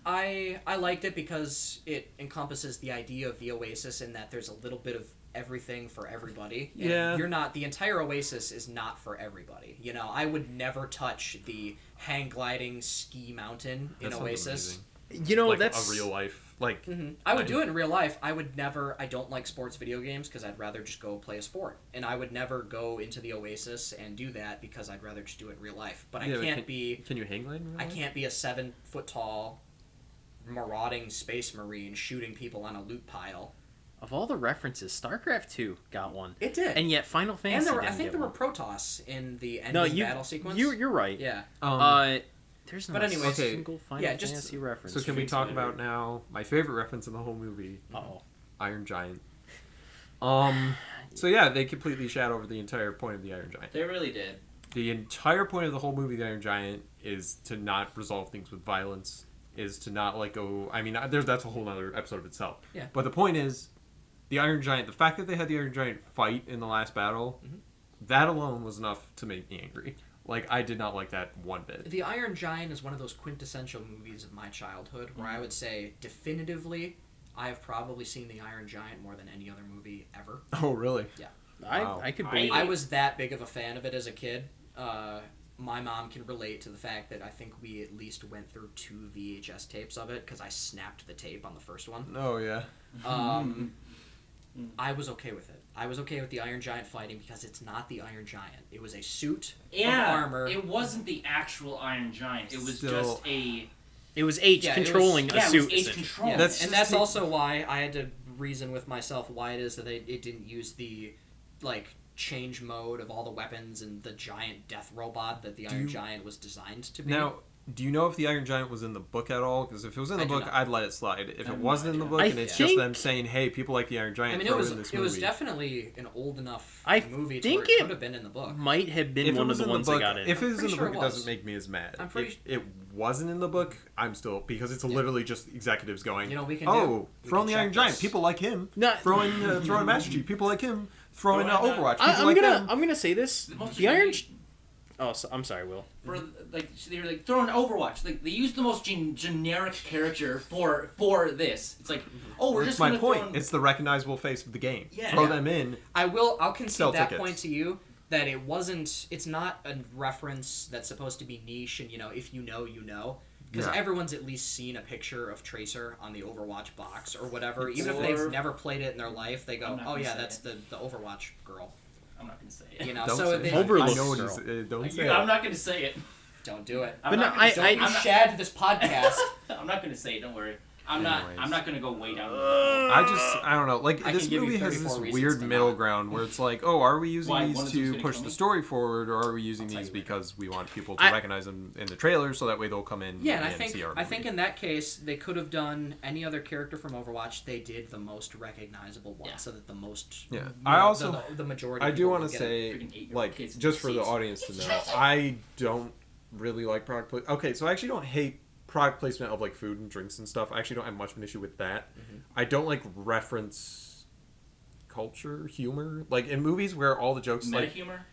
I liked it because it encompasses the idea of the Oasis in that there's a little bit of everything for everybody. And Yeah. you're not the entire Oasis is not for everybody. You know, I would never touch the hang gliding ski mountain in That sounds Oasis. amazing. You know, Like that's a real life, like I would do it in real life. I would never. I don't like sports video games because I'd rather just go play a sport, and I would never go into the Oasis and do that because I'd rather just do it in real life. But I Yeah, but can't be. Can you hang glide? In real I life? can't be a 7 foot tall, marauding space marine shooting people on a loot pile. of all the references, StarCraft 2 got one. It did. And yet Final And Fantasy there were, I didn't think get there were one. Protoss in the ending No, you, battle sequence. You're right. Yeah. There's But not anyways, a okay. single Final Yeah, just- Fantasy reference. So can we Streets talk Fighter. about now my favorite reference in the whole movie, Uh-oh. Iron Giant? So yeah, they completely shat over the entire point of the Iron Giant. They really did. The entire point of the whole movie, the Iron Giant, is to not resolve things with violence. Is to not like go. I mean, that's a whole other episode of itself. Yeah. But the point is, the Iron Giant. The fact that they had the Iron Giant fight in the last battle, that alone was enough to make me angry. Like I did not like that one bit. The Iron Giant is one of those quintessential movies of my childhood where I would say definitively I have probably seen The Iron Giant more than any other movie ever. Oh really? Yeah. Wow. I could believe I it. was that big of a fan of it as a kid. my mom can relate to the fact that I think we at least went through 2 VHS tapes of it because I snapped the tape on the first one. Oh yeah. I was okay with it. I was okay with the Iron Giant fighting because it's not the Iron Giant. It was a suit of armor. It wasn't the actual Iron Giant. It was Still- just a... It was H controlling a suit. It was H control. Yeah, That's and just that's also why I had to reason with myself why it is that it didn't use the change mode of all the weapons and the giant death robot that the Iron Giant was designed to be. Now, do you know if the Iron Giant was in the book at all? Because if it was in the I do book, not. I'd let it slide. If I it have wasn't no in the idea. book I and it's just think- them saying, "Hey, people like the Iron Giant, I mean, throw it in this movie." it was definitely an old enough I movie to think where it it could have been in the book. Might have been If it one of was the in ones the book, that got in. if it was in pretty the sure book, it it doesn't was. make me as mad. I'm pretty If it wasn't in the book, I'm still because it's literally just executives going, You know what we can "Oh, do? throw We in the can Iron check Giant. this. People like him. No. Throw in Master Chief. People like him. Throw in Throw in, Overwatch. People I'm like gonna them." I'm gonna say this. most The Iron. unique- Oh, so, I'm sorry, Will. For they were throwing Overwatch. They used the most generic character for this. It's like, oh, we're That's just my gonna point. throw in... It's the recognizable face of the game. Yeah. Throw Yeah. them in. I'll concede Sell that tickets. point to you that it's not a reference that's supposed to be niche and if you know, you know. Because Yeah. everyone's at least seen a picture of Tracer on the Overwatch box or whatever. Even if Or- they've never played it in their life, they go, I'm not "Oh gonna yeah, say that's it. the Overwatch girl." I'm not gonna say it. Don't So say they, it. Overlook I know what girl. don't say I'm it. not gonna say it. don't do it. I'm But not no, gonna say I- it. You I'm not- shad this podcast. I'm not gonna say it. Don't worry. I'm Anyways. not gonna go way down. I don't know. Like, I this can give you movie has 34 this reasons weird to middle not. ground where it's like, oh, are we using Why? these One of them's to gonna push kill the me? story forward, or are we using tell these you later. because we want people to I- recognize them in the trailer so that way they'll come in Yeah, and see our movie? I think in that case they could have done any other character from Overwatch. They did the most recognizable one, Yeah. so that the most. Yeah. you I know, also- the majority. I of do people want would to get it. say, freaking 8-year-old like, kids in just for the seats. audience to know, I don't really like product placement. Okay, so I actually don't hate product placement of like food and drinks and stuff. I actually don't have much of an issue with that. I don't like reference culture, humor, like in movies where all the jokes Meta like humor.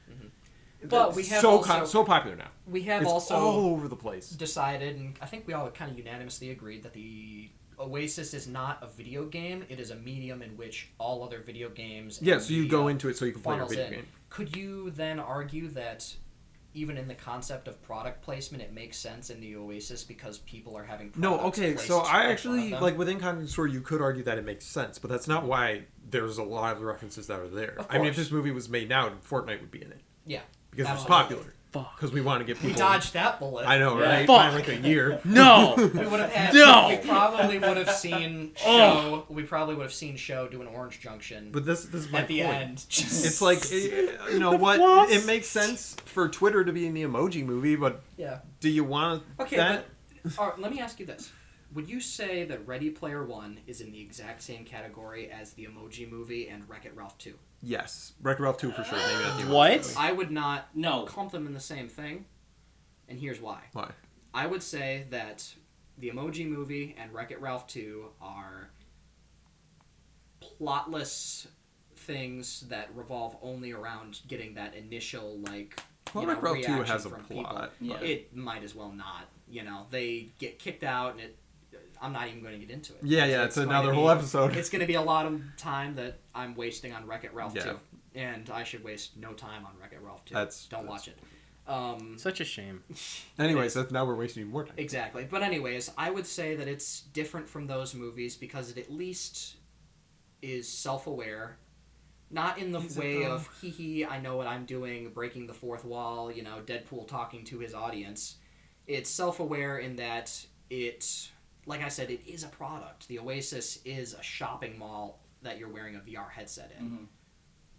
But we have so also- so popular now. We have It's also all over the place. decided, and I think we all kind of unanimously agreed that the Oasis is not a video game. It is a medium in which all other video games. Yeah, and so you media go into it so you can play your funnels video in. game. Could you then argue that even in the concept of product placement, it makes sense in the Oasis because people are having No, products okay, placed so I in front of actually them? like within content store you could argue that it makes sense, but that's not why there's a lot of the references that are there. Of I mean, if course. this movie was made now, Fortnite would be in it Yeah, because it's absolutely. popular. Fuck. Because we want to get people. We dodged that bullet. I know, Yeah. right? Fuck. By like a year. No. We would have had. No! We probably would have seen show. We probably would have seen show do an Orange Junction But this is my at the point. end. It's like you know what? floss. It makes sense for Twitter to be in the emoji movie, but Yeah. do you want Okay, that? but all right, let me ask you this: would you say that Ready Player One is in the exact same category as the Emoji Movie and Wreck-It Ralph 2? Yes, Wreck-It Ralph 2 for sure. Maybe not the emoji What? movie. I would not No. clump them in the same thing, and here's why. Why? I would say that the Emoji Movie and Wreck-It Ralph 2 are plotless things that revolve only around getting that initial Well, you know, Wreck-It Ralph 2 reaction has a from plot. Yeah. but- It might as well not. You know, they get kicked out, and I'm not even going to get into it. Yeah, yeah, it's going another to whole be- episode. It's going to be a lot of time that I'm wasting on Wreck-It Ralph Yeah. 2. And I should waste no time on Wreck-It Ralph 2. Don't watch it. Such a shame. Anyways, that's now we're wasting more time. Exactly. But anyways, I would say that it's different from those movies because it at least is self-aware. Not in the Is it way though? of, hee hee, I know what I'm doing, breaking the fourth wall, you know, Deadpool talking to his audience. It's self-aware in that it, like I said, it is a product. The Oasis is a shopping mall that you're wearing a VR headset in. Mhm.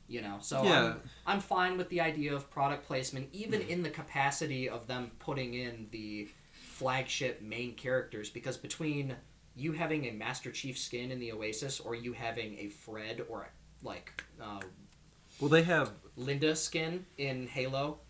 You know, so Yeah. I'm fine with the idea of product placement, even in the capacity of them putting in the flagship main characters, because between you having a Master Chief skin in the Oasis or you having a Fred or Well, they have. Linda skin in Halo,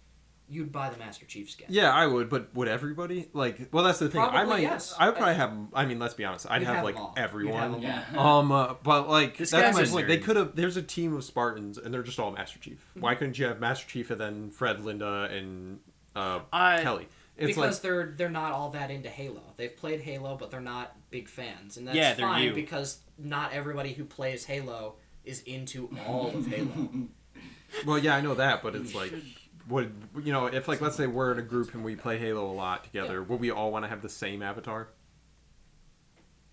you'd buy the Master Chief skin. Yeah, I would, but would everybody? Like, well, that's the thing. I Probably, might. yes. I would probably have. I mean, let's be honest. I'd You'd have have like them all. You'd have everyone. them Yeah. But like This that's guy's my a point. They nerd. could have. There's a team of Spartans, and they're just all Master Chief. Why couldn't you have Master Chief and then Fred, Linda, and Kelly? It's Because like they're not all that into Halo. They've played Halo, but they're not big fans, and that's Yeah, they're fine you. because not everybody who plays Halo is into all of Halo. well, yeah, I know that, but it's like would if like let's say we're in a group and we play Halo a lot together, would we all want to have the same avatar?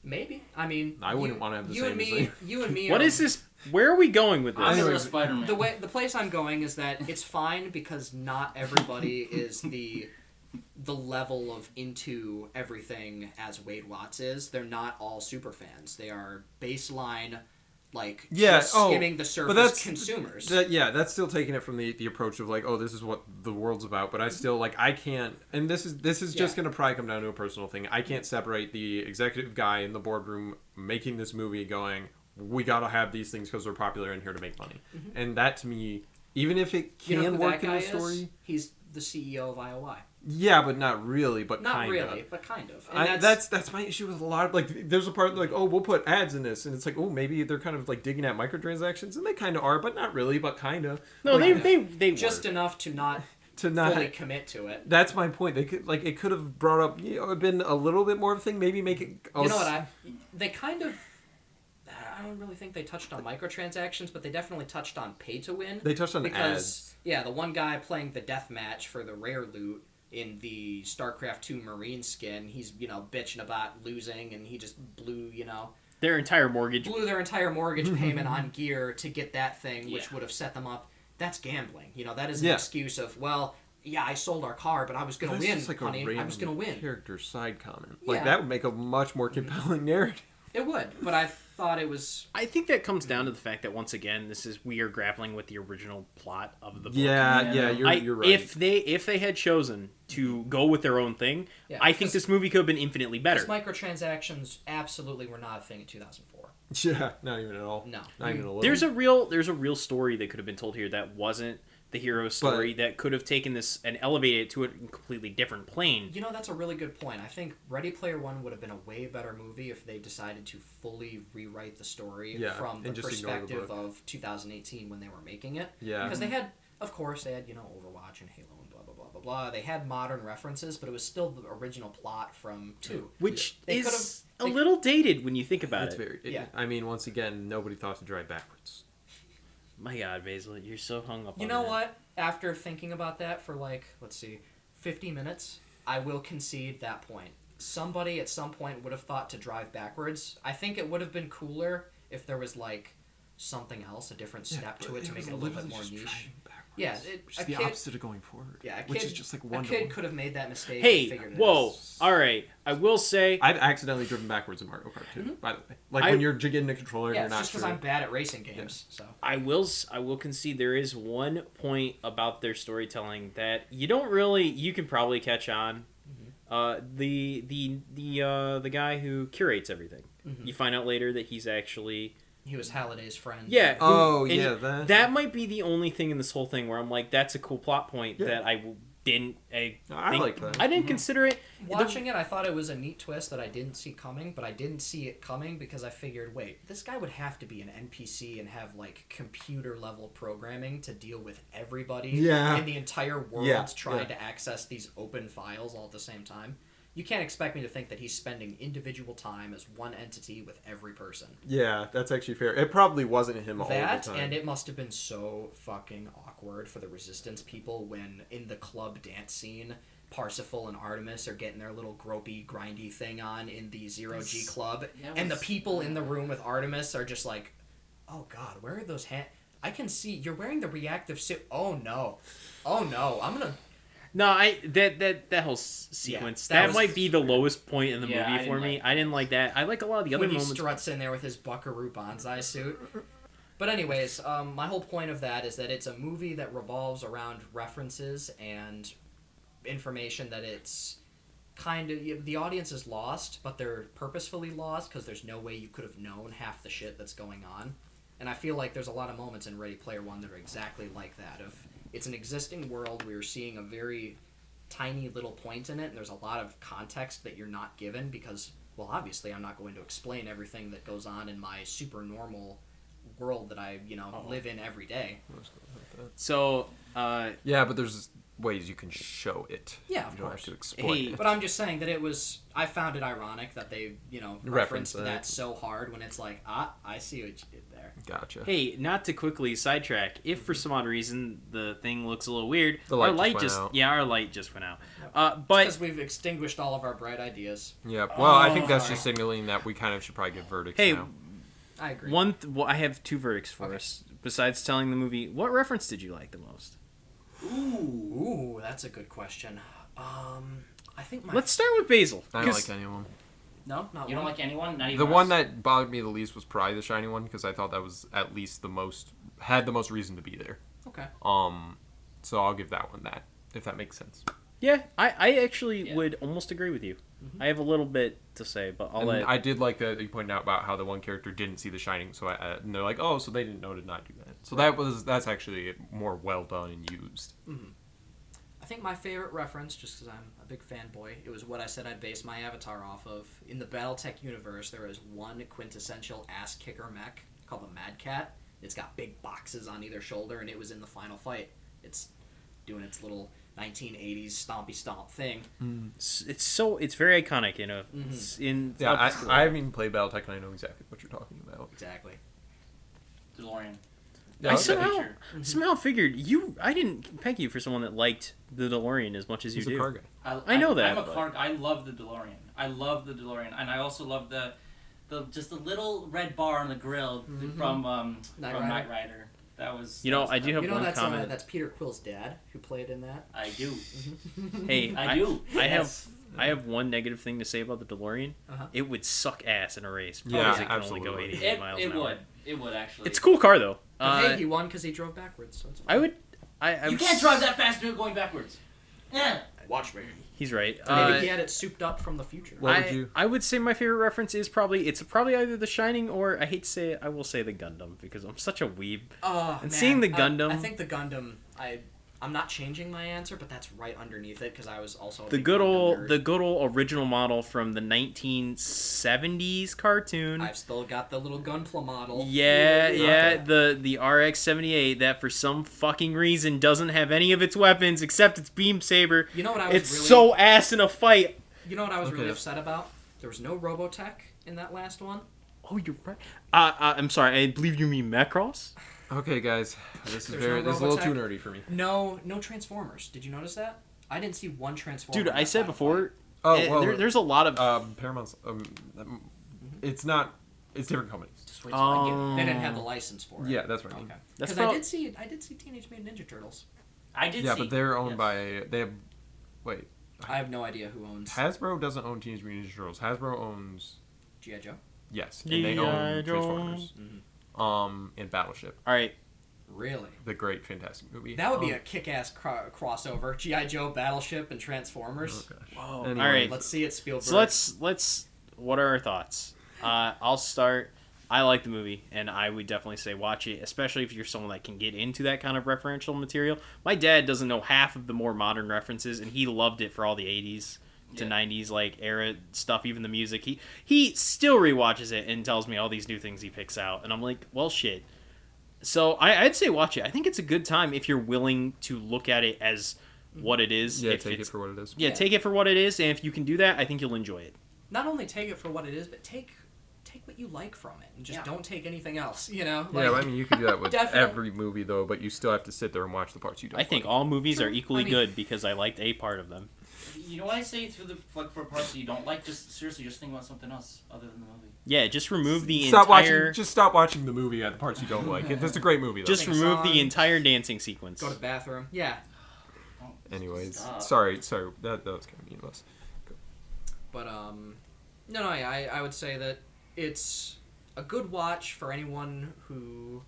Maybe. I mean, I wouldn't want to have the you same and me. as them. You and me. What is this? Where are we going with I'm this? gonna go Spider-Man. The place I'm going is that it's fine because not everybody is the level of into everything as Wade Watts is. They're not all super fans. They are baseline, like just skimming the surface consumers. That's still taking it from the approach of like, oh, this is what the world's about. But I still like I can't, and this is just gonna probably come down to a personal thing. I can't separate the executive guy in the boardroom making this movie going, we gotta have these things because they're popular in here to make money. And that to me, even if it can work in the story, he's the CEO of IOI. Yeah, but not really, but not kind of. Not really, but kind of. And that's my issue with a lot of, like, there's a part like, oh, we'll put ads in this, and it's like, oh, maybe they're kind of like digging at microtransactions, and they kind of are, but not really, but kind of. No, like, they just were. enough to not fully commit to it. That's my point. They could it could have brought up, been a little bit more of a thing. Maybe make it. You know what? They kind of. I don't really think they touched on microtransactions, but they definitely touched on pay to win. They touched on ads. Yeah, the one guy playing the death match for the rare loot in the StarCraft 2 Marine skin, he's, bitching about losing, and he just blew their entire mortgage payment on gear to get that thing, which would have set them up. That's gambling. That is an excuse of, well, yeah, I sold our car, but I was going to win, like honey. I was going to win. Character side comment. Like, that would make a much more compelling narrative. It would, but I thought it was... I think that comes down to the fact that, once again, we are grappling with the original plot of the book. Yeah, you're right. If they had chosen to go with their own thing, I think this movie could have been infinitely better. Because microtransactions absolutely were not a thing in 2004. Yeah, not even at all. No. Not even a little. There's a real story that could have been told here that wasn't the hero's story, that could have taken this and elevated it to a completely different plane. That's a really good point. I think Ready Player One would have been a way better movie if they decided to fully rewrite the story from the perspective of 2018 when they were making it. Yeah. Because they had Overwatch and Halo and blah, blah, blah, blah, blah. They had modern references, but it was still the original plot from 2. Which is a little dated when you think about it. Very, I mean, once again, nobody thought to drive backwards. My God, Basil, you're so hung up on that. You know what? After thinking about that for 50 minutes, I will concede that point. Somebody at some point would have thought to drive backwards. I think it would have been cooler if there was something else, a different step to it to make it a little bit more niche. Yeah, it's the opposite of going forward. Yeah, which is just one. A kid could have made that mistake. Hey, and figured it whoa! out. All right, I will say I've accidentally driven backwards in Mario Kart 2. By the way, when you're getting a controller, and you're not just because I'm bad at racing games. So I will concede there is one point about their storytelling that you can probably catch on. The guy who curates everything. You find out later that he was Halliday's friend. Yeah. That might be the only thing in this whole thing where I'm like, that's a cool plot point that I like that. I didn't consider it. Watching it, I thought it was a neat twist that I didn't see coming, but I didn't see it coming because I figured, wait, this guy would have to be an NPC and have computer level programming to deal with everybody in the entire world trying to access these open files all at the same time. You can't expect me to think that he's spending individual time as one entity with every person. Yeah, that's actually fair. It probably wasn't him all the time. And it must have been so fucking awkward for the Resistance people when, in the club dance scene, Parsifal and Artemis are getting their little gropey, grindy thing on in the Zero-G club, and the people in the room with Artemis are just like, oh god, where are those hands? I can see, you're wearing the reactive suit. Oh no, I'm gonna... No, that whole sequence that might be the lowest point in the movie for me. I didn't like that. I like a lot of the other moments. When he struts in there with his Buckaroo Banzai suit. But anyways, my whole point of that is that it's a movie that revolves around references and information that it's kind of... The audience is lost, but they're purposefully lost because there's no way you could have known half the shit that's going on. And I feel like there's a lot of moments in Ready Player One that are exactly like that of... It's an existing world. We're seeing a very tiny little point in it, and there's a lot of context that you're not given because, well, obviously I'm not going to explain everything that goes on in my super normal world that I live in every day. So, Yeah, but there's ways you can show it. Yeah, of you don't course. have to explain Hey, it. But I'm just saying that I found it ironic that they Reference referenced that. that so hard when it's like, I see what you did there. Gotcha. hey, not to quickly sidetrack. If for some odd reason the thing looks a little weird, The light our light just went out. yeah, our light just went out. But Because we've extinguished all of our bright ideas. Yeah. Well, I think that's sorry. just signaling that we kind of should probably give verdicts hey, now. I agree. well, I have two verdicts for us. Besides telling the movie, what reference did you like the most? Ooh, that's a good question. I think my Let's start with Basil. I don't 'cause- like any of them. no, not You don't one. like anyone? Not even The us? one that bothered me the least was probably the shiny one because I thought that was at least had the most reason to be there. Okay. So I'll give that one that, if that makes sense. Yeah, I actually Yeah. would almost agree with you. I have a little bit to say, but I'll And let. I did like that you pointed out about how the one character didn't see the shining, so and they're like, oh, so they didn't know to not do that. So that's actually more well done and used. I think my favorite reference, just because I'm a big fanboy, it was what I said I'd base my avatar off of. In the BattleTech universe, there is one quintessential ass kicker mech called the Mad Cat. It's got big boxes on either shoulder, and it was in the final fight. It's doing its little 1980s stompy stomp thing. It's very iconic Yeah, I haven't even played BattleTech, and I know exactly what you're talking about. Exactly. DeLorean. Yeah, I okay. somehow figured I didn't peg you for someone that liked the DeLorean as much as you He's a do. car guy. I know that, I'm a but- car. I love the DeLorean. And I also love the little red bar on the grill from Knight Rider. That was. I do have one that's comment. that's Peter Quill's dad who played in that. I do. Hey, I do. I Yes. have one negative thing to say about the DeLorean. Uh-huh. It would suck ass in a race. Yeah, because it can only go absolutely. 88 miles an hour. It would actually. It's a cool car though. But hey, he won because he drove backwards, so it's fine. I would. You can't drive that fast going backwards. Yeah. Watch me. He's right. Maybe he had it souped up from the future. What would you? I would say my favorite reference is probably either The Shining or I hate to say it, I will say the Gundam because I'm such a weeb. And seeing the Gundam- I think the Gundam. I'm not changing my answer, but that's right underneath it because I was also a The big good Gundam old original model from the 1970s cartoon. nerd. I've still got the little Gunpla model. Yeah, Okay. the RX-78 that for some fucking reason doesn't have any of its weapons except its beam saber. You know what I was It's really? so ass in a fight. You know what I was really Okay. upset about? There was no Robotech in that last one. Oh, you're right. I'm sorry. I believe you mean Macross. Okay, guys, this is There's no this is a little too Robotech? nerdy for me. No Transformers. Did you notice that? I didn't see one Transformer. Dude, in I that said final before. Oh, eh, well, there's a lot of. Paramount's. It's not. It's different companies. fight. Just wait till I get. They didn't have the license for it. Yeah, that's what I mean. Okay. That's Because prob- I did see Teenage Mutant Ninja Turtles. I did. Yeah, see, but they're owned yes. by. They have. Wait, I have no idea who owns Hasbro doesn't own Teenage Mutant Ninja Turtles. Hasbro owns. G.I. Joe. Yes, and they G.I. own Joe. Transformers. And Battleship, All right. Really? the great, fantastic movie. That would be a kick-ass crossover. G.I. Joe, Battleship, and Transformers. Oh, gosh. Whoa. Anyway. All right. Let's see it, Spielberg. So let's. What are our thoughts? I'll start. I like the movie, and I would definitely say watch it, especially if you're someone that can get into that kind of referential material. My dad doesn't know half of the more modern references, and he loved it for all the 80s to 90s like era stuff, even the music. He still rewatches it and tells me all these new things he picks out, and I'm like, well, shit. So I'd say watch it. I think it's a good time if you're willing to look at it as what it is. Yeah, if take it it's- for what it is. Yeah, take it for what it is, and if you can do that, I think you'll enjoy it. Not only take it for what it is, but take what you like from it, and just Yeah. don't take anything else. You know? Yeah, well, I mean, you can do that with Definitely. every movie, though, but you still have to sit there and watch the parts you don't I think like. all movies are True. equally I mean- good because I liked a part of them. You know what I say for parts that you don't like? Just seriously, just think about something else other than the movie. Yeah, just remove the Stop entire. watching. Just stop watching the movie at the parts you don't like. That's a great movie, though. Just Sing remove songs. the entire dancing sequence. Go to the bathroom. Yeah. Anyways, Stop. sorry. That was kind of meaningless. But no, I would say that it's a good watch for anyone who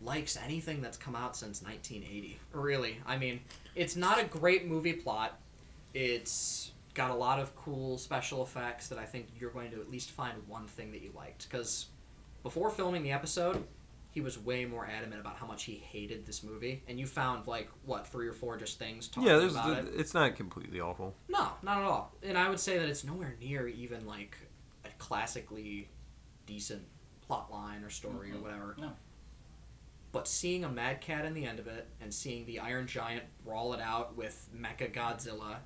likes anything that's come out since 1980. Really, I mean, it's not a great movie plot. It's got a lot of cool special effects that I think you're going to at least find one thing that you liked. Because before filming the episode, he was way more adamant about how much he hated this movie, and you found like what 3 or 4 just things talking Yeah, about it. it's not completely awful. No, not at all. And I would say that it's nowhere near even like a classically decent plot line or story or whatever. No. But seeing a Mad Cat in the end of it, and seeing the Iron Giant brawl it out with Mecha Godzilla,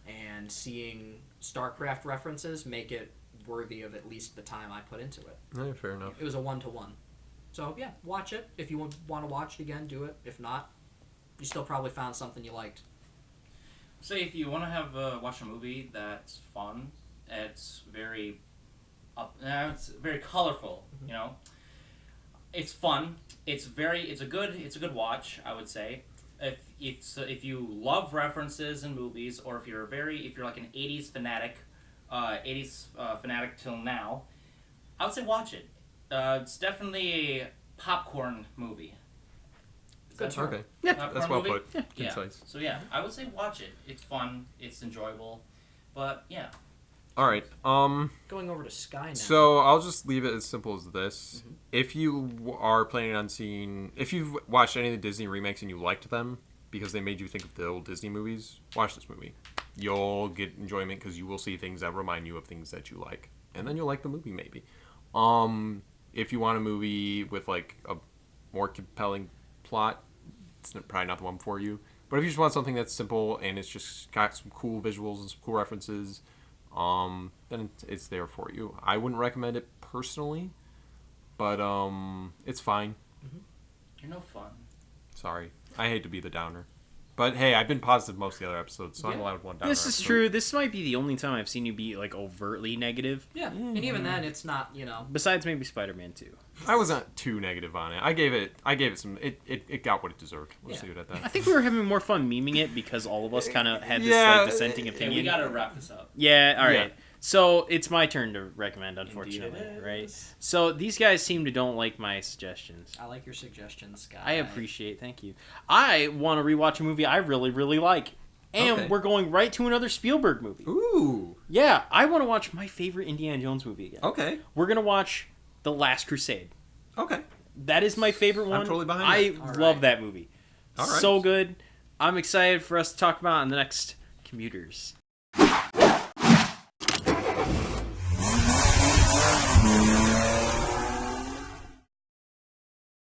and seeing StarCraft references make it worthy of at least the time I put into it. Yeah, fair enough. It was a 1-to-1. So yeah, watch it. If you want to watch it again, do it. If not, you still probably found something you liked. Say if you want to have watch a movie that's fun, it's very it's very colorful. You know, it's fun. It's a good watch. I would say if you love references in movies, or if you're like an '80s fanatic, fanatic till now, I would say watch it. It's definitely a popcorn movie. Good term. Okay. Yeah, that's well put. Yeah. Concise. So yeah, I would say watch it. It's fun. It's enjoyable. But yeah. All right. Going over to Sky now. So I'll just leave it as simple as this. If you are planning on if you've watched any of the Disney remakes and you liked them because they made you think of the old Disney movies, watch this movie. You'll get enjoyment because you will see things that remind you of things that you like, and then you'll like the movie maybe. If you want a movie with like a more compelling plot, it's probably not the one for you. But if you just want something that's simple and it's just got some cool visuals and some cool references, then it's there for you. I wouldn't recommend it personally, but it's fine. You're no fun. Sorry, I hate to be the downer, but hey, I've been positive most of the other episodes, so I'm allowed one downer. This is true. This might be the only time I've seen you be like overtly negative. Yeah, and even then, it's not, Besides maybe Spider-Man 2. I wasn't too negative on it. I gave it some. It got what it deserved. Let's leave it at that. I think we were having more fun memeing it because all of us kind of had this Yeah, dissenting Yeah, opinion. we gotta wrap this up. Yeah, all right. Yeah. So it's my turn to recommend, unfortunately, Indeed it right? is. So these guys seem to don't like my suggestions. I like your suggestions, Sky. I appreciate, thank you. I want to rewatch a movie I really, really like. And Okay. we're going right to another Spielberg movie. Ooh. Yeah, I want to watch my favorite Indiana Jones movie again. Okay. We're going to watch The Last Crusade. Okay. That is my favorite one. totally behind I that. All love right. that movie. All right. So good. I'm excited for us to talk about it in the next Commuters.